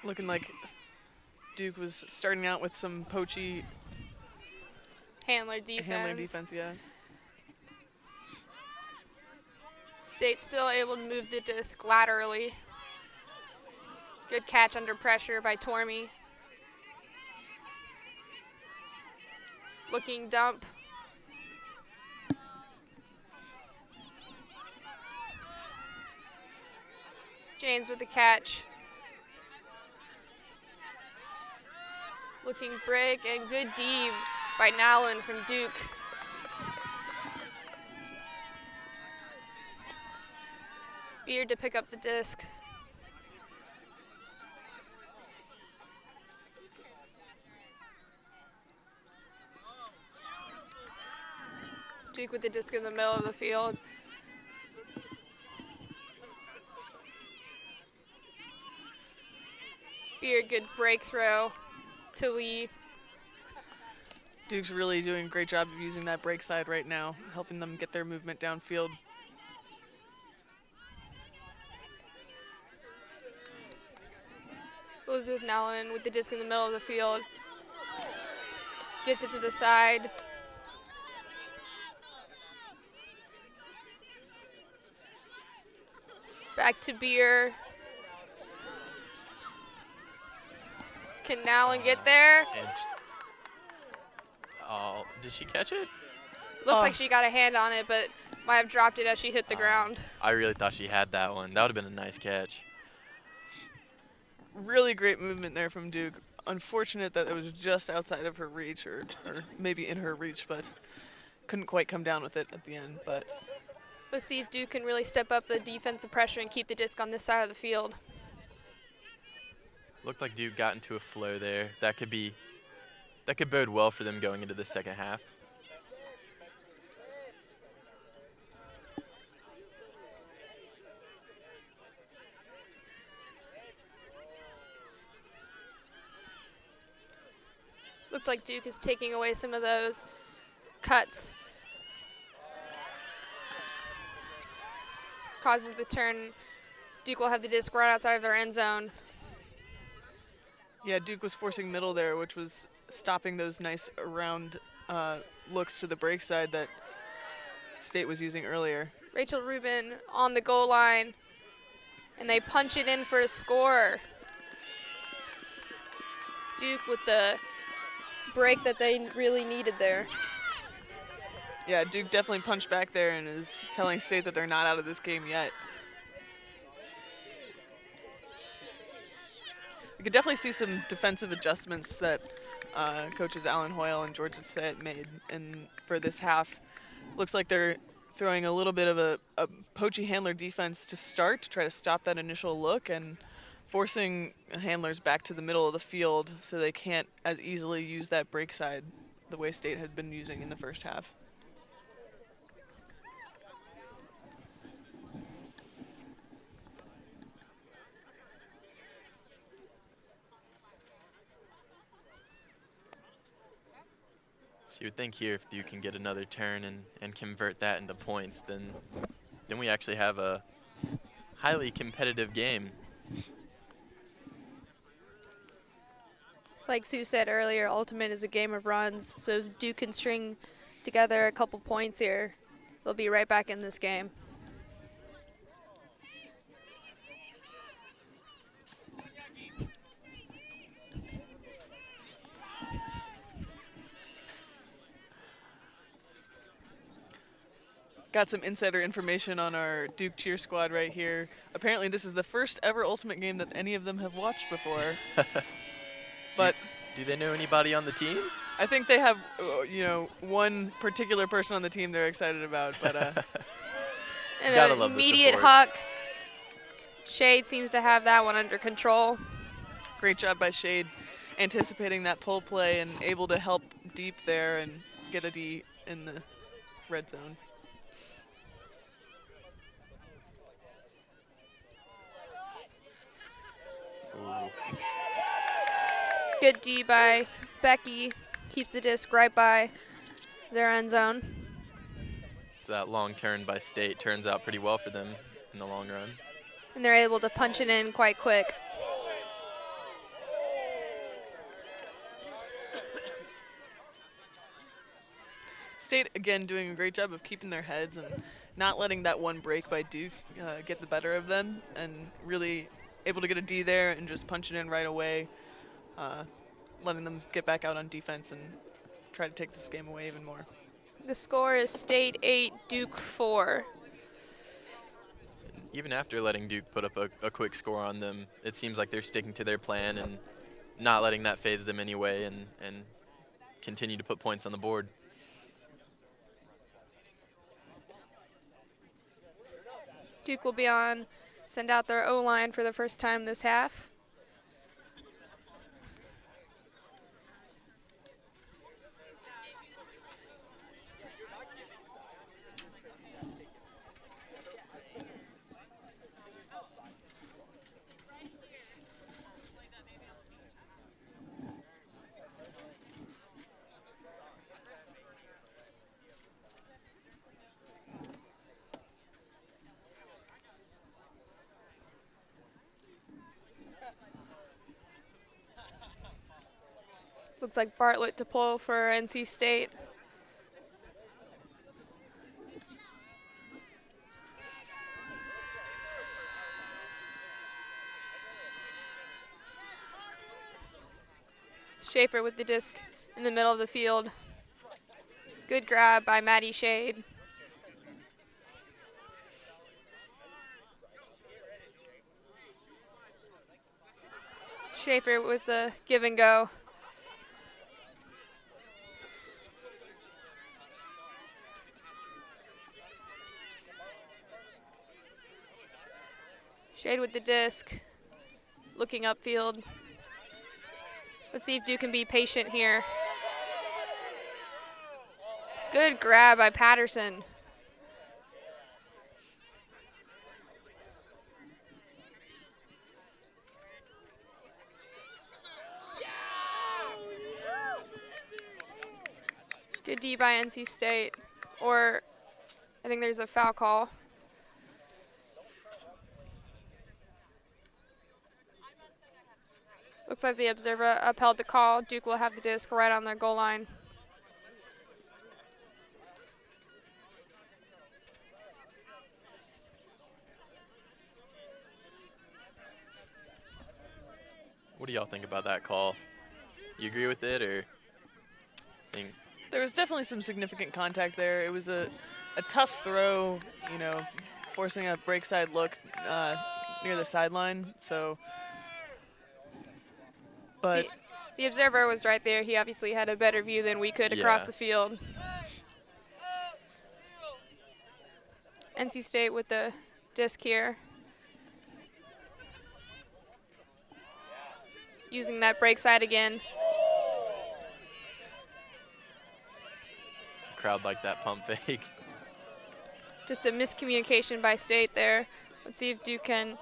Looking like Duke was starting out with some poachy Handler defense. Yeah. State still able to move the disc laterally. Good catch under pressure by Tormey. Looking dump. James with the catch. Looking break and good D by Nowlin from Duke. Beard to pick up the disc. Duke with the disc in the middle of the field. Beard, good break throw to Lee. Duke's really doing a great job of using that break side right now, helping them get their movement downfield. Elizabeth Nowlin with the disc in the middle of the field. Gets it to the side. Back to Beer. Can Nowlin get there? Oh, did she catch it? Looks like she got a hand on it, but might have dropped it as she hit the ground. I really thought she had that one. That would have been a nice catch. Really great movement there from Duke. Unfortunate that it was just outside of her reach, or maybe in her reach, but couldn't quite come down with it at the end. But let's see if Duke can really step up the defensive pressure and keep the disc on this side of the field. Looked like Duke got into a flow there. That could bode well for them going into the second half. Looks like Duke is taking away some of those cuts. Causes the turn. Duke will have the disc right outside of their end zone. Yeah, Duke was forcing middle there, which was stopping those nice round looks to the break side that State was using earlier. Rachel Rubin on the goal line, and they punch it in for a score. Duke with the break that they really needed there. Yeah, Duke definitely punched back there and is telling State that they're not out of this game yet. You could definitely see some defensive adjustments that coaches Alan Hoyle and George Sett made for this half. Looks like they're throwing a little bit of a poachy handler defense to start to try to stop that initial look and forcing handlers back to the middle of the field so they can't as easily use that break side the way State had been using in the first half. So you would think here if Duke can get another turn and convert that into points, then we actually have a highly competitive game. Like Sue said earlier, Ultimate is a game of runs, so if Duke can string together a couple points here, they'll be right back in this game. Got some insider information on our Duke cheer squad right here. Apparently this is the first ever Ultimate game that any of them have watched before. But do they know anybody on the team? I think they have, you know, one particular person on the team they're excited about. But and an immediate huck. Shade seems to have that one under control. Great job by Shade, anticipating that pull play and able to help deep there and get a D in the red zone. Good D by Becky. Keeps the disc right by their end zone. So that long turn by State turns out pretty well for them in the long run. And they're able to punch it in quite quick. State, again, doing a great job of keeping their heads and not letting that one break by Duke get the better of them, and really able to get a D there and just punch it in right away, letting them get back out on defense and try to take this game away even more. The score is State 8, Duke 4. Even after letting Duke put up a quick score on them, it seems like they're sticking to their plan and not letting that phase them anyway, and continue to put points on the board. Duke will be on, send out their O-line for the first time this half. Looks like Bartlett to pull for NC State. Schaefer with the disc in the middle of the field. Good grab by Maddie Shade. Schaefer with the give and go. Shade with the disc, looking upfield. Let's see if Duke can be patient here. Good grab by Patterson. Good D by NC State, or I think there's a foul call. Looks like the observer upheld the call. Duke will have the disc right on their goal line. What do y'all think about that call? You agree with it, or think? There was definitely some significant contact there. It was a tough throw, you know, forcing a break side look near the sideline. So, but the observer was right there. He obviously had a better view than we could across the field. NC State with the disc here. Using that break side again. Crowd like that pump fake. Just a miscommunication by State there. Let's see if Duke can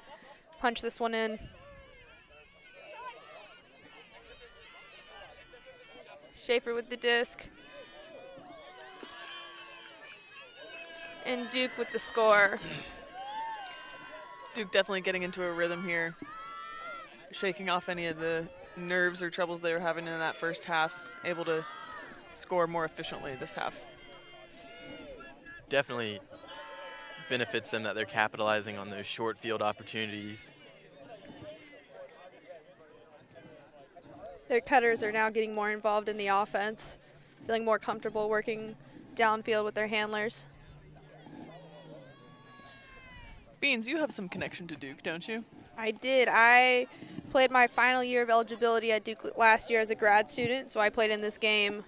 punch this one in. Schaefer with the disc. And Duke with the score. Duke definitely getting into a rhythm here, shaking off any of the nerves or troubles they were having in that first half, able to score more efficiently this half. Definitely benefits them that they're capitalizing on those short field opportunities. Their cutters are now getting more involved in the offense, feeling more comfortable working downfield with their handlers. Beans, you have some connection to Duke, don't you? I did. I played my final year of eligibility at Duke last year as a grad student, so I played in this game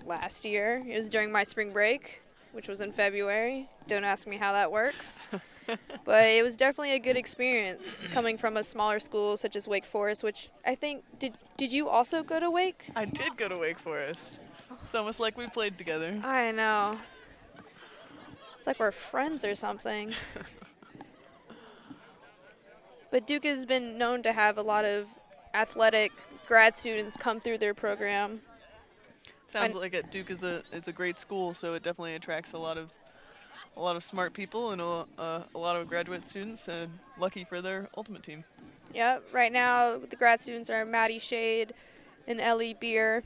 last year. It was during my spring break, which was in February. Don't ask me how that works. But it was definitely a good experience coming from a smaller school such as Wake Forest, which I think, did you also go to Wake? I did go to Wake Forest. It's almost like we played together. I know. It's like we're friends or something. But Duke has been known to have a lot of athletic grad students come through their program. Sounds like Duke is a great school, so it definitely attracts a lot of smart people and a lot of graduate students, and lucky for their ultimate team. Yep, right now the grad students are Maddie Shade and Ellie Beer,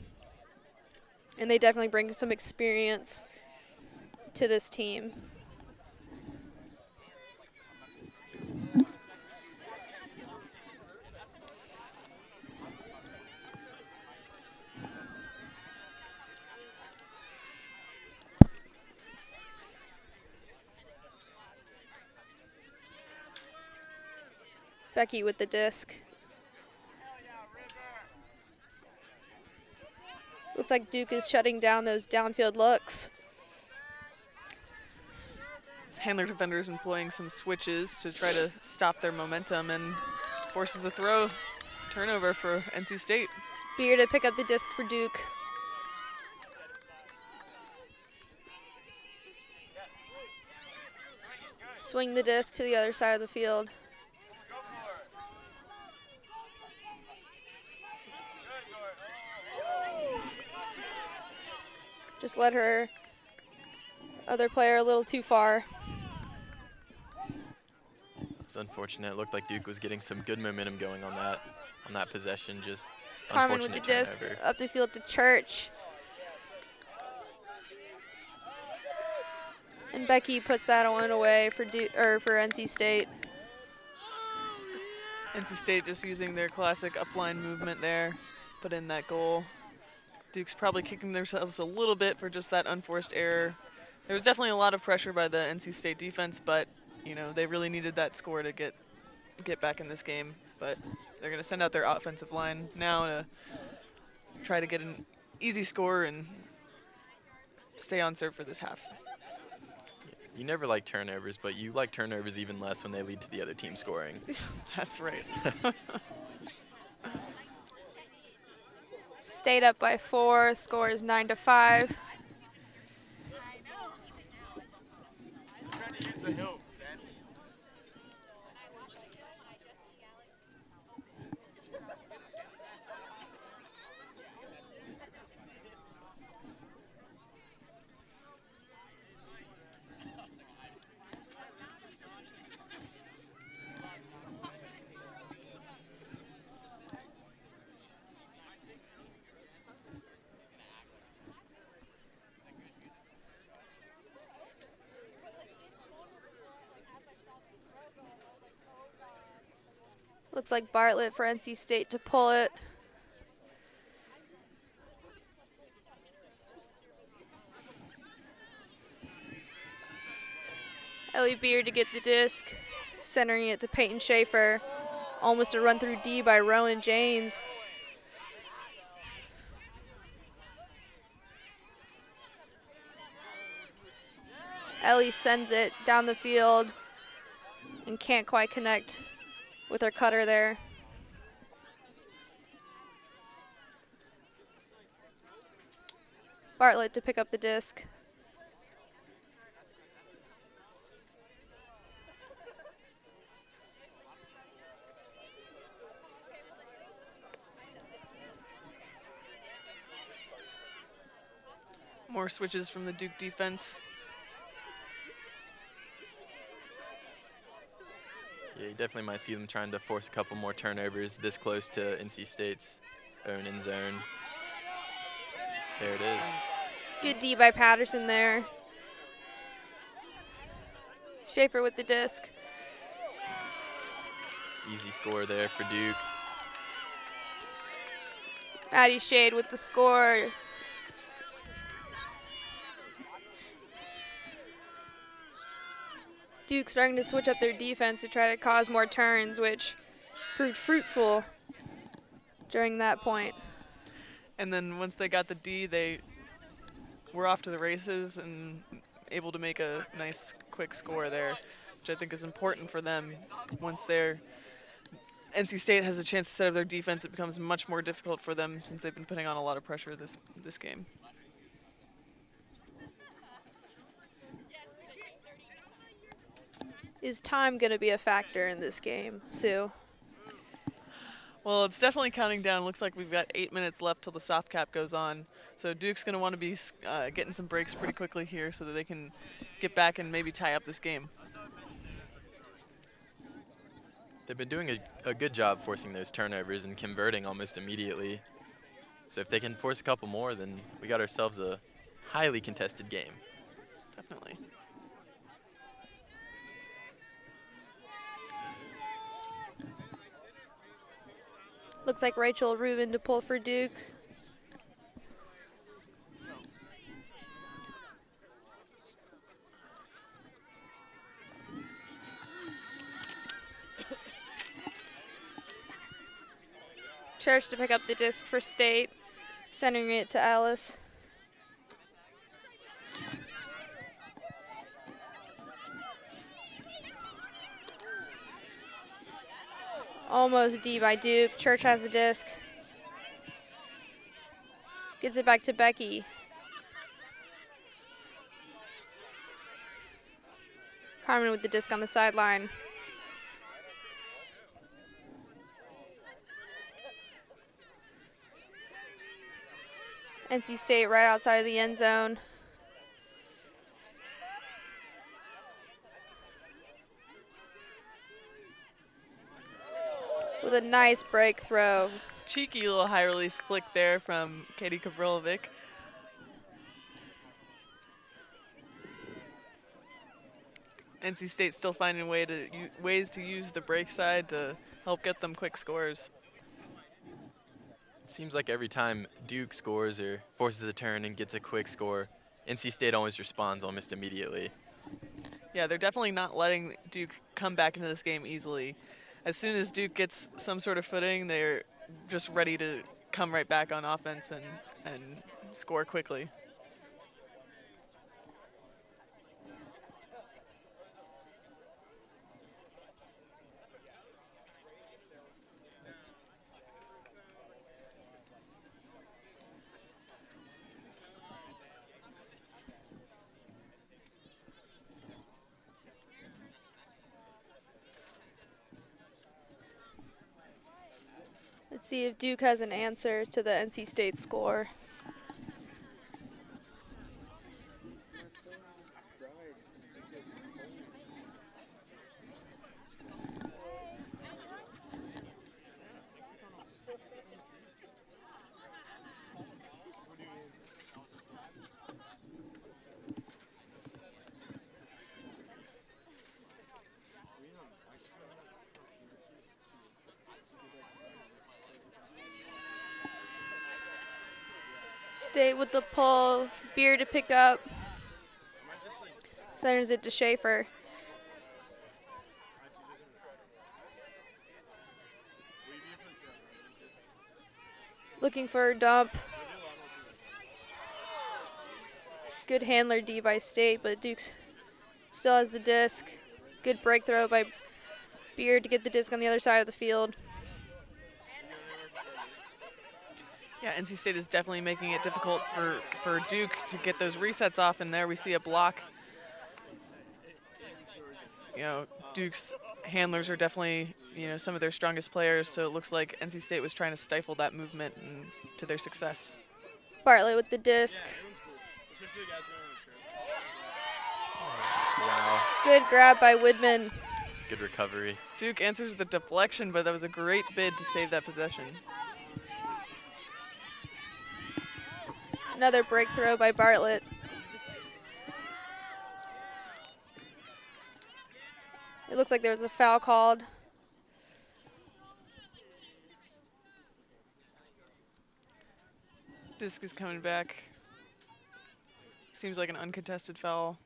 and they definitely bring some experience to this team. Becky with the disc. Looks like Duke is shutting down those downfield looks. His handler defenders employing some switches to try to stop their momentum and forces a throw. Turnover for NC State. Beer to pick up the disc for Duke. Swing the disc to the other side of the field. Just led her other player a little too far. It's unfortunate. It looked like Duke was getting some good momentum going on that possession. Just Carmen with the disc up the field to Church. And Becky puts that one away for NC State. NC State just using their classic upline movement there, put in that goal. Duke's probably kicking themselves a little bit for just that unforced error. There was definitely a lot of pressure by the NC State defense, but you know they really needed that score to get back in this game. But they're going to send out their offensive line now to try to get an easy score and stay on serve for this half. You never like turnovers, but you like turnovers even less when they lead to the other team scoring. That's right. State up by 4, score is 9-5. Looks like Bartlett for NC State to pull it. Ellie Beer to get the disc, centering it to Peyton Schaefer. Almost a run through D by Rowan Janes. Ellie sends it down the field and can't quite connect with her cutter there. Bartlett to pick up the disc. More switches from the Duke defense. Yeah, you definitely might see them trying to force a couple more turnovers this close to NC State's own end zone. There it is. Good D by Patterson there. Schaefer with the disc. Easy score there for Duke. Maddie Shade with the score. Duke starting to switch up their defense to try to cause more turns, which proved fruitful during that point. And then once they got the D, they were off to the races and able to make a nice quick score there, which I think is important for them. Once NC State has a chance to set up their defense, it becomes much more difficult for them since they've been putting on a lot of pressure this game. Is time going to be a factor in this game, Sue? Well, it's definitely counting down. Looks like we've got 8 minutes left till the soft cap goes on. So Duke's going to want to be getting some breaks pretty quickly here so that they can get back and maybe tie up this game. They've been doing a good job forcing those turnovers and converting almost immediately. So if they can force a couple more, then we got ourselves a highly contested game. Definitely. Looks like Rachel Rubin to pull for Duke. Church to pick up the disc for State, sending it to Alice. Almost D by Duke. Church has the disc. Gets it back to Becky. Carmen with the disc on the sideline. NC State right outside of the end zone. With a nice break throw. Cheeky little high release flick there from Katie Kovrilovic. NC State still finding ways to use the break side to help get them quick scores. It seems like every time Duke scores or forces a turn and gets a quick score, NC State always responds almost immediately. Yeah, they're definitely not letting Duke come back into this game easily. As soon as Duke gets some sort of footing, they're just ready to come right back on offense and score quickly. Let's see if Duke has an answer to the NC State score. State with the pull, Beer to pick up. Sends it to Schaefer. Looking for a dump. Good handler D by State, but Duke still has the disc. Good break throw by Beard to get the disc on the other side of the field. Yeah, NC State is definitely making it difficult for Duke to get those resets off, and there we see a block. You know, Duke's handlers are definitely, some of their strongest players, so it looks like NC State was trying to stifle that movement and to their success. Bartlett with the disc. Wow. Good grab by Woodman. Good recovery. Duke answers with a deflection, but that was a great bid to save that possession. Another break throw by Bartlett. It looks like there was a foul called. Disc is coming back. Seems like an uncontested foul.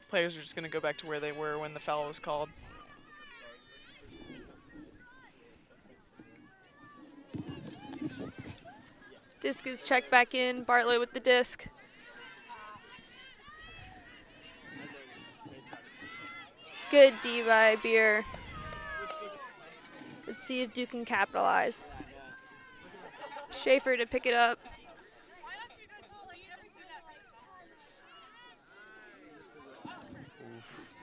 Players are just going to go back to where they were when the foul was called. Disc is checked back in. Bartlett with the disc. Good D by Beer. Let's see if Duke can capitalize. Schaefer to pick it up.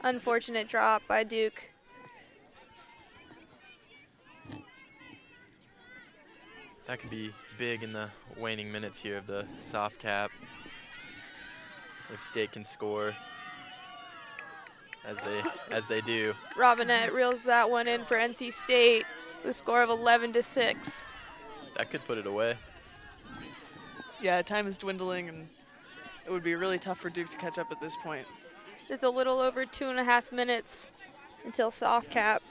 Unfortunate drop by Duke. That could be big in the waning minutes here of the soft cap. If State can score as they do. Robinette reels that one in for NC State with a score of 11-6. That could put it away. Yeah, time is dwindling, and it would be really tough for Duke to catch up at this point. There's a little over 2.5 minutes until soft cap.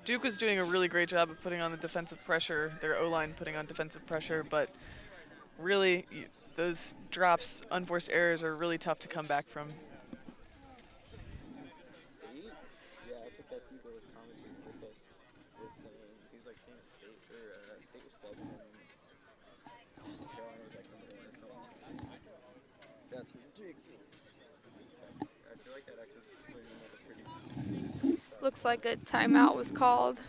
Duke was doing a really great job of putting on the defensive pressure, their O-line putting on defensive pressure, but really those drops, unforced errors are really tough to come back from. Looks like a timeout was called.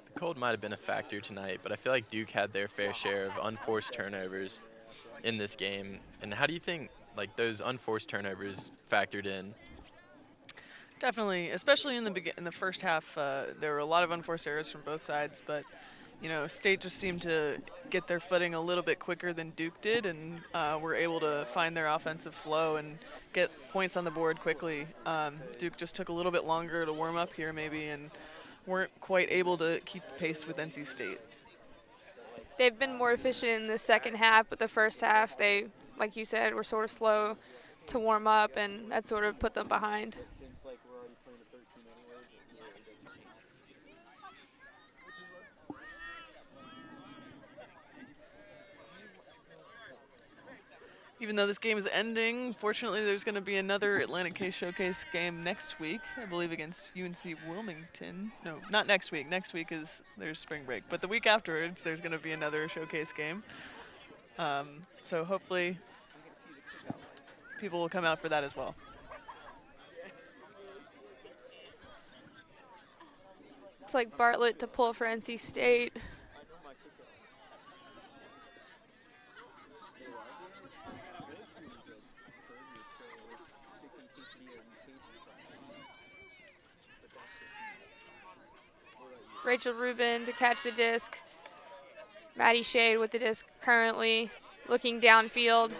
The cold might have been a factor tonight, but I feel like Duke had their fair share of unforced turnovers in this game. And how do you think those unforced turnovers factored in? Definitely, especially in the first half, there were a lot of unforced errors from both sides, but State just seemed to get their footing a little bit quicker than Duke did, and were able to find their offensive flow and get points on the board quickly. Duke just took a little bit longer to warm up here maybe, and weren't quite able to keep the pace with NC State. They've been more efficient in the second half, but the first half, they, like you said, were sort of slow to warm up, and that sort of put them behind. Even though this game is ending, fortunately there's going to be another Atlantic K Showcase game next week, I believe against UNC Wilmington. No, not next week. Next week is there's spring break. But the week afterwards, there's going to be another Showcase game. So hopefully people will come out for that as well. Looks like Bartlett to pull for NC State. Rachel Rubin to catch the disc. Maddie Shade with the disc currently looking downfield.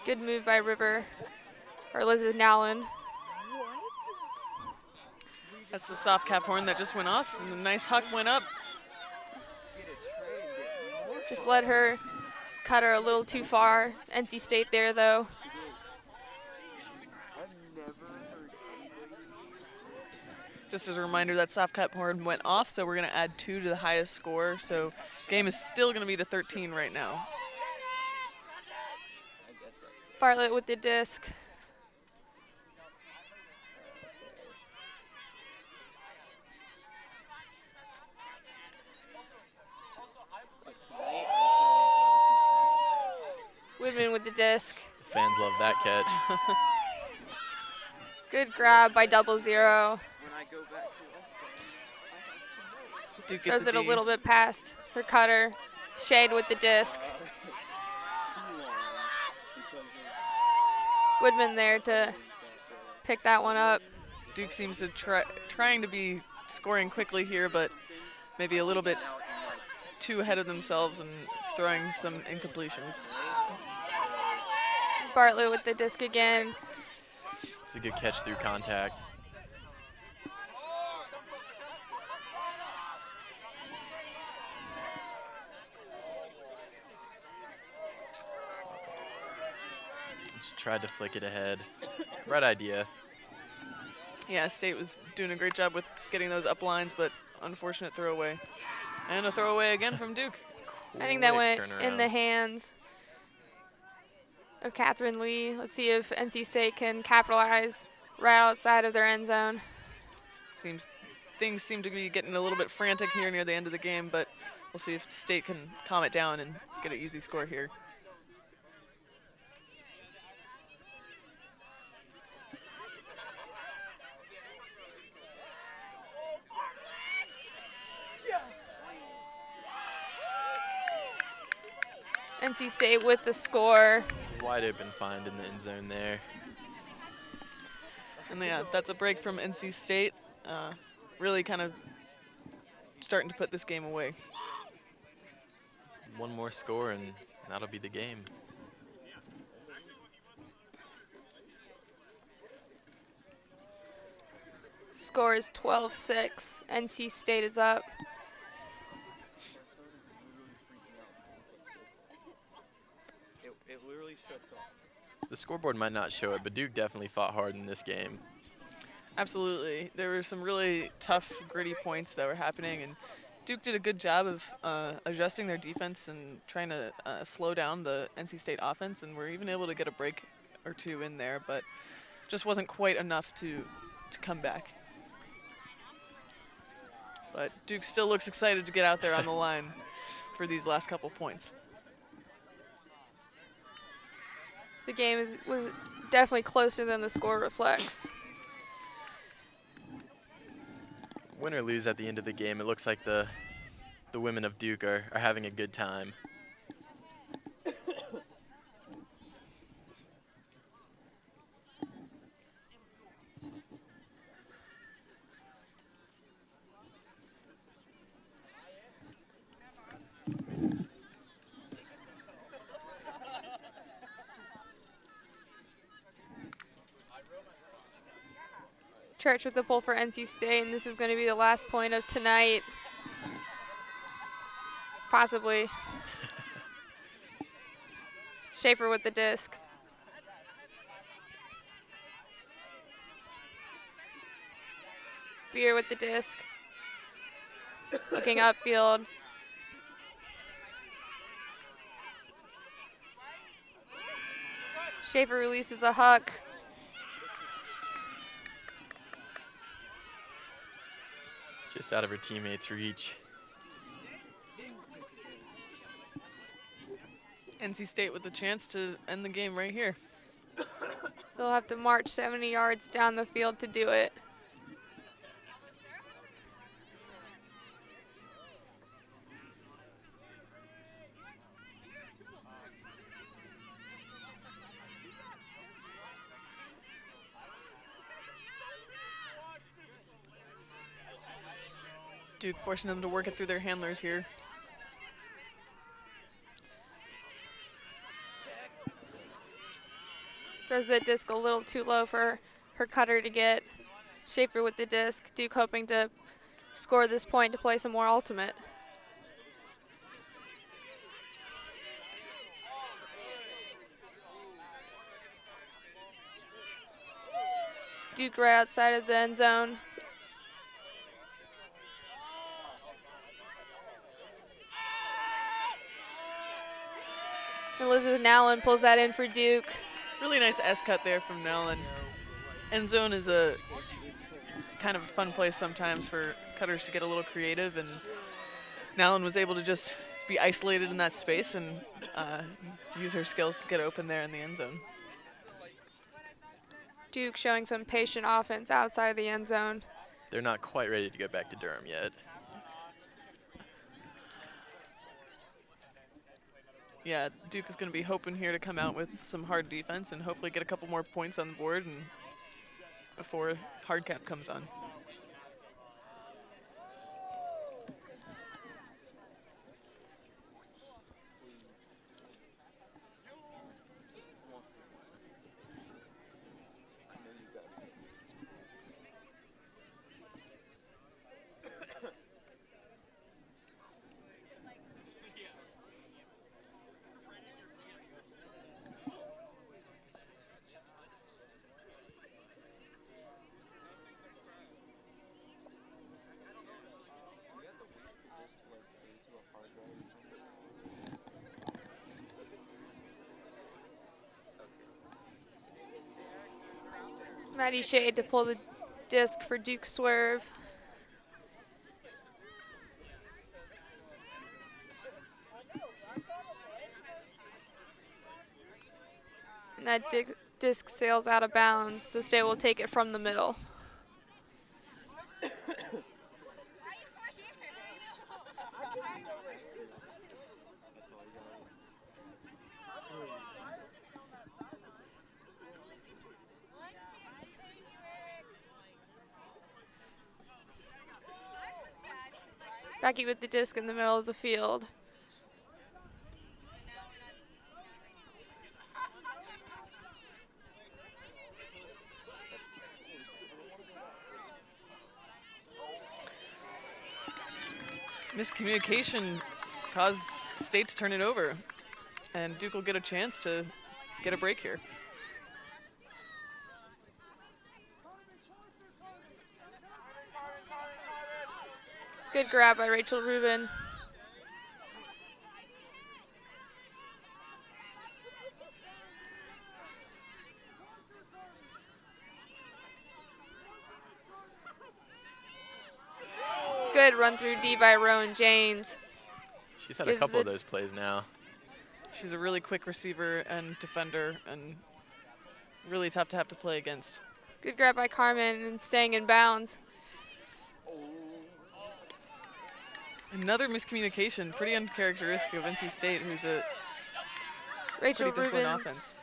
Good move by River, or Elizabeth Nowland. That's the soft cap horn that just went off, and the nice huck went up. Just let her cut her a little too far. NC State there, though. Just as a reminder, that soft cap horn went off, so we're going to add 2 to the highest score. So game is still going to be to 13 right now. Bartlett with the disc. Woodman with the disc. Fans love that catch. Good grab by 00. Duke gets throws it a little bit past her cutter. Shade with the disc. Woodman there to pick that one up. Duke seems to trying to be scoring quickly here, but maybe a little bit too ahead of themselves and throwing some incompletions. Bartlett with the disc again. It's a good catch through contact. Just tried to flick it ahead. Right idea. Yeah, State was doing a great job with getting those up lines, but unfortunate throwaway. And a throwaway again from Duke. I think that went in the hands of Catherine Lee. Let's see if NC State can capitalize right outside of their end zone. Things seem to be getting a little bit frantic here near the end of the game, but we'll see if State can calm it down and get an easy score here. NC State with the score. Wide open find in the end zone there. And yeah, that's a break from NC State. Really kind of starting to put this game away. One more score and that'll be the game. Score is 12-6. NC State is up. The scoreboard might not show it, but Duke definitely fought hard in this game. Absolutely. There were some really tough, gritty points that were happening, and Duke did a good job of adjusting their defense and trying to slow down the NC State offense, and we're even able to get a break or two in there, but just wasn't quite enough to come back. But Duke still looks excited to get out there on the line for these last couple points. The game was definitely closer than the score reflects. Win or lose at the end of the game, it looks like the women of Duke are having a good time. Church with the pull for NC State, and this is going to be the last point of tonight. Possibly. Schaefer with the disc. Beer with the disc. Looking upfield. Schaefer releases a huck. Just out of her teammates' reach. NC State with a chance to end the game right here. They'll have to march 70 yards down the field to do it. Duke forcing them to work it through their handlers here. Throws the disc a little too low for her cutter to get. Schaefer with the disc. Duke hoping to score this point to play some more ultimate. Duke right outside of the end zone. Elizabeth Nowlin pulls that in for Duke. Really nice S-cut there from Nowlin. End zone is a kind of a fun place sometimes for cutters to get a little creative, and Nowlin was able to just be isolated in that space and use her skills to get open there in the end zone. Duke showing some patient offense outside the end zone. They're not quite ready to go back to Durham yet. yeah, Duke is going to be hoping here to come out with some hard defense and hopefully get a couple more points on the board and before hard cap comes on. Maddie Shade to pull the disc for Duke Swerve. And that disc sails out of bounds, so State will take it from the middle. Becky with the disc in the middle of the field. Miscommunication caused State to turn it over, and Duke will get a chance to get a break here. Good grab by Rachel Rubin. Good run through D by Rowan Janes. She's had a couple of those plays now. She's a really quick receiver and defender and really tough to have to play against. Good grab by Carmen and staying in bounds. Another miscommunication, pretty uncharacteristic of NC State, who's a Rachel pretty disciplined Rubin offense.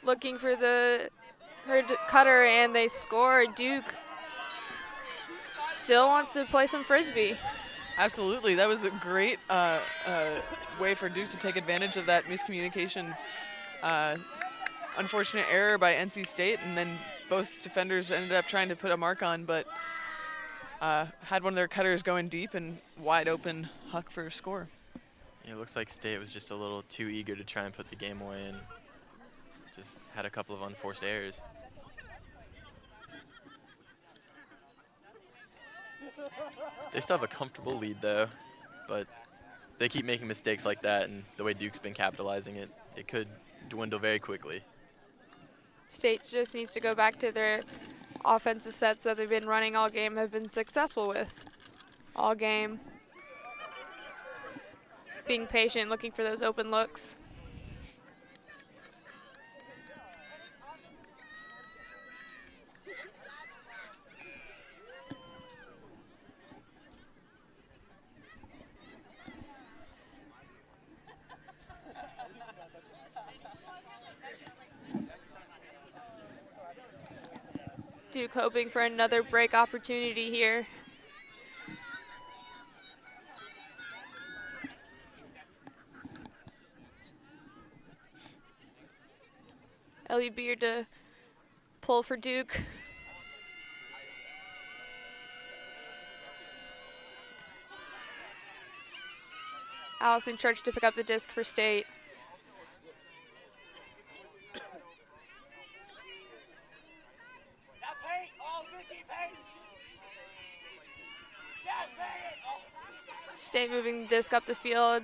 looking for her cutter, and they score. Duke still wants to play some Frisbee. Absolutely, that was a great way for Duke to take advantage of that miscommunication. Unfortunate error by NC State, and then both defenders ended up trying to put a mark on, but had one of their cutters going deep and wide open huck for a score. Yeah, it looks like State was just a little too eager to try and put the game away and just had a couple of unforced errors. They still have a comfortable lead though, but they keep making mistakes like that, and the way Duke's been capitalizing it, it could dwindle very quickly. State just needs to go back to their offensive sets that they've been running all game, have been successful with all game. Being patient, looking for those open looks. Duke hoping for another break opportunity here. Ellie Beard to pull for Duke. Allison Church to pick up the disc for State. State moving the disc up the field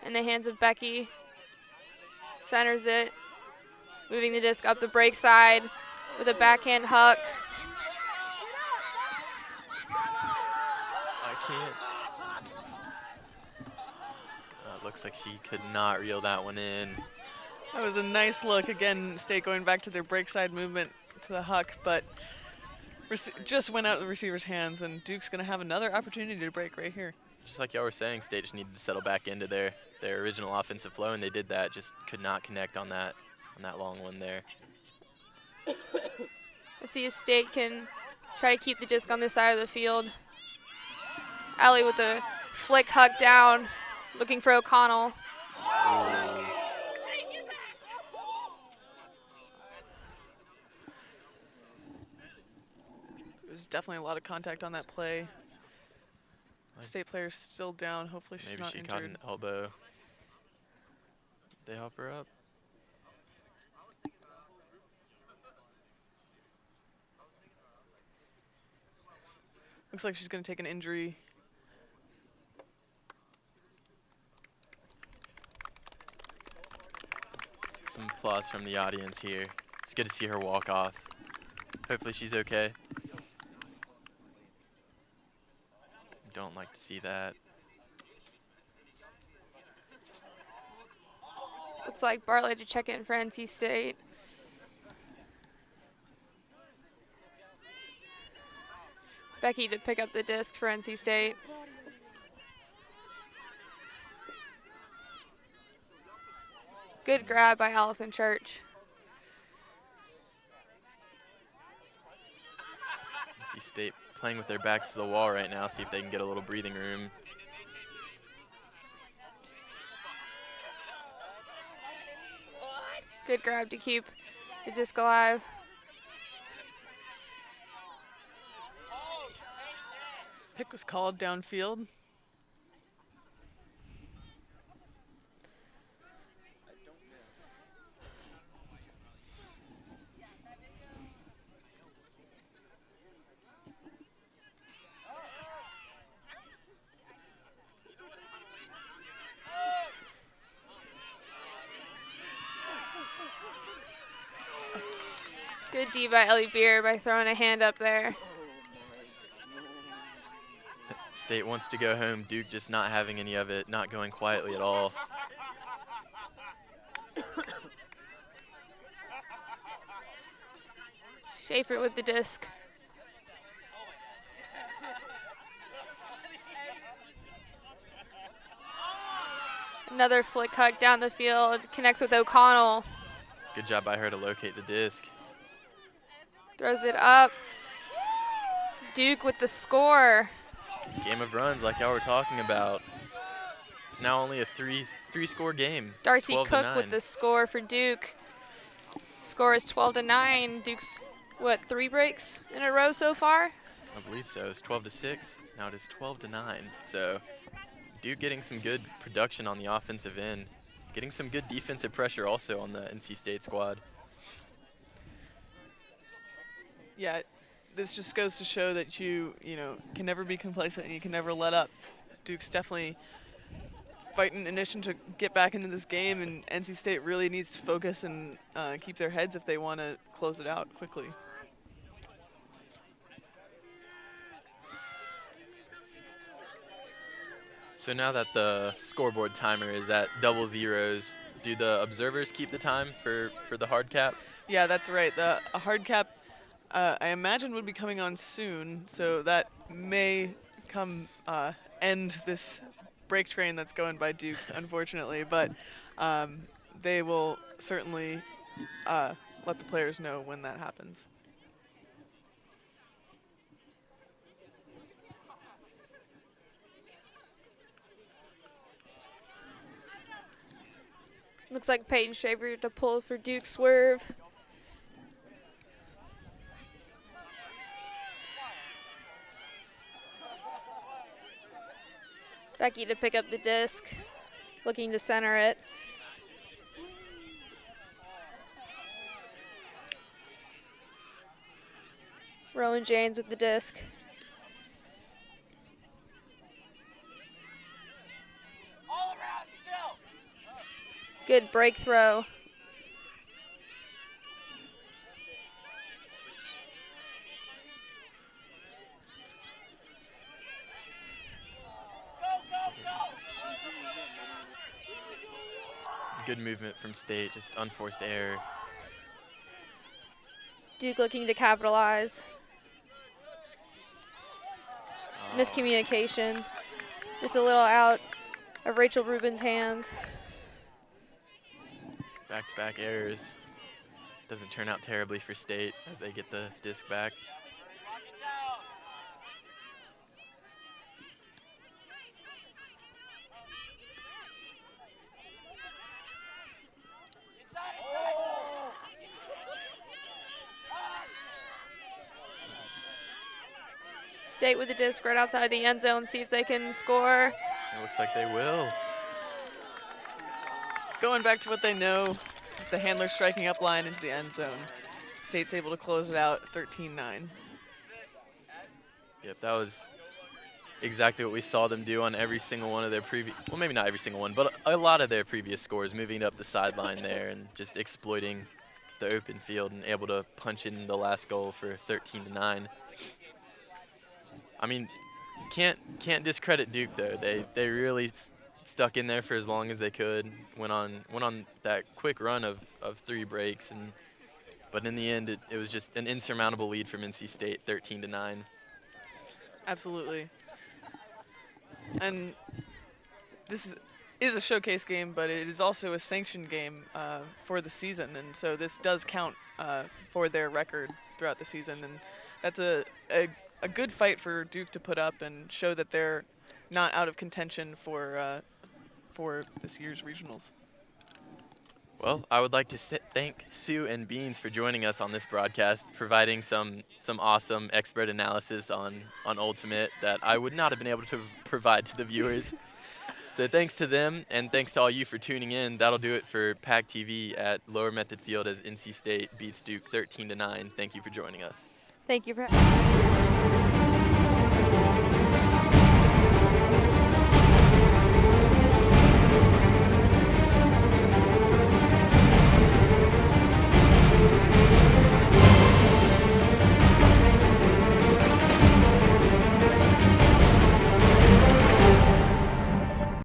in the hands of Becky. Centers it, moving the disc up the break side with a backhand huck. I can't. Looks like she could not reel that one in. That was a nice look. Again, State going back to their break side movement to the huck, but just went out of the receiver's hands, and Duke's going to have another opportunity to break right here. just like y'all were saying, State just needed to settle back into their original offensive flow, and they did that. Just could not connect on that long one there. Let's see if State can try to keep the disc on this side of the field. Ellie with the flick huck down, looking for O'Connell. There's definitely a lot of contact on that play. State player's still down. Hopefully she's not injured. Maybe she caught an elbow. They help her up. Looks like she's going to take an injury. Some applause from the audience here. It's good to see her walk off. Hopefully she's okay. Don't like to see that. Looks like Bartlett to check in for NC State. Becky to pick up the disc for NC State. Good grab by Allison Church. NC State playing with their backs to the wall right now, see if they can get a little breathing room. Good grab to keep the disc alive. Pick was called downfield. Good D by Ellie Beer by throwing a hand up there. State wants to go home. Duke just not having any of it, not going quietly at all. Schaefer with the disc. Another flick huck down the field, connects with O'Connell. Good job by her to locate the disc. Throws it up. Duke with the score. Game of runs like y'all were talking about. It's now only a three score game. Darcy 12 to Cook 9. with the score for Duke. Score is 12-9. Duke's, what, 3 breaks in a row so far? I believe so. It's 12-6. Now it is 12-9. So Duke getting some good production on the offensive end. Getting some good defensive pressure also on the NC State squad. Yeah, this just goes to show that you can never be complacent and you can never let up. Duke's definitely fighting an issue to get back into this game, and NC State really needs to focus and keep their heads if they want to close it out quickly. So now that the scoreboard timer is at double zeros, do the observers keep the time for the hard cap? Yeah, that's right. A hard cap, I imagine, would be coming on soon, so that may end this break train that's going by Duke, unfortunately. But they will certainly let the players know when that happens. Looks like Peyton Schaefer to pull for Duke swerve. Becky to pick up the disc, looking to center it. Rowan James with the disc. Good break throw. Some good movement from State, just unforced error. Duke looking to capitalize. Miscommunication. Just a little out of Rachel Rubin's hands. Back-to-back errors. Doesn't turn out terribly for State as they get the disc back. State with the disc right outside the end zone, see if they can score. It looks like they will. Going back to what they know, the handler striking up line into the end zone. State's able to close it out 13-9. Yep, that was exactly what we saw them do on every single one of their previous, well, maybe not every single one, but a lot of their previous scores, moving up the sideline there and just exploiting the open field and able to punch in the last goal for 13-9. I mean, can't discredit Duke though. They really stuck in there for as long as they could. Went on that quick run of 3 breaks, but in the end it was just an insurmountable lead from NC State, 13-9. Absolutely. And this is a showcase game, but it is also a sanctioned game for the season, and so this does count for their record throughout the season, and that's a good fight for Duke to put up and show that they're not out of contention for this year's regionals. Well, I would like to thank Sue and Beans for joining us on this broadcast, providing some awesome expert analysis on Ultimate that I would not have been able to provide to the viewers. So thanks to them, and thanks to all you for tuning in. That'll do it for PackTV at Lower Method Field as NC State beats Duke 13-9. Thank you for joining us. Thank you for having me.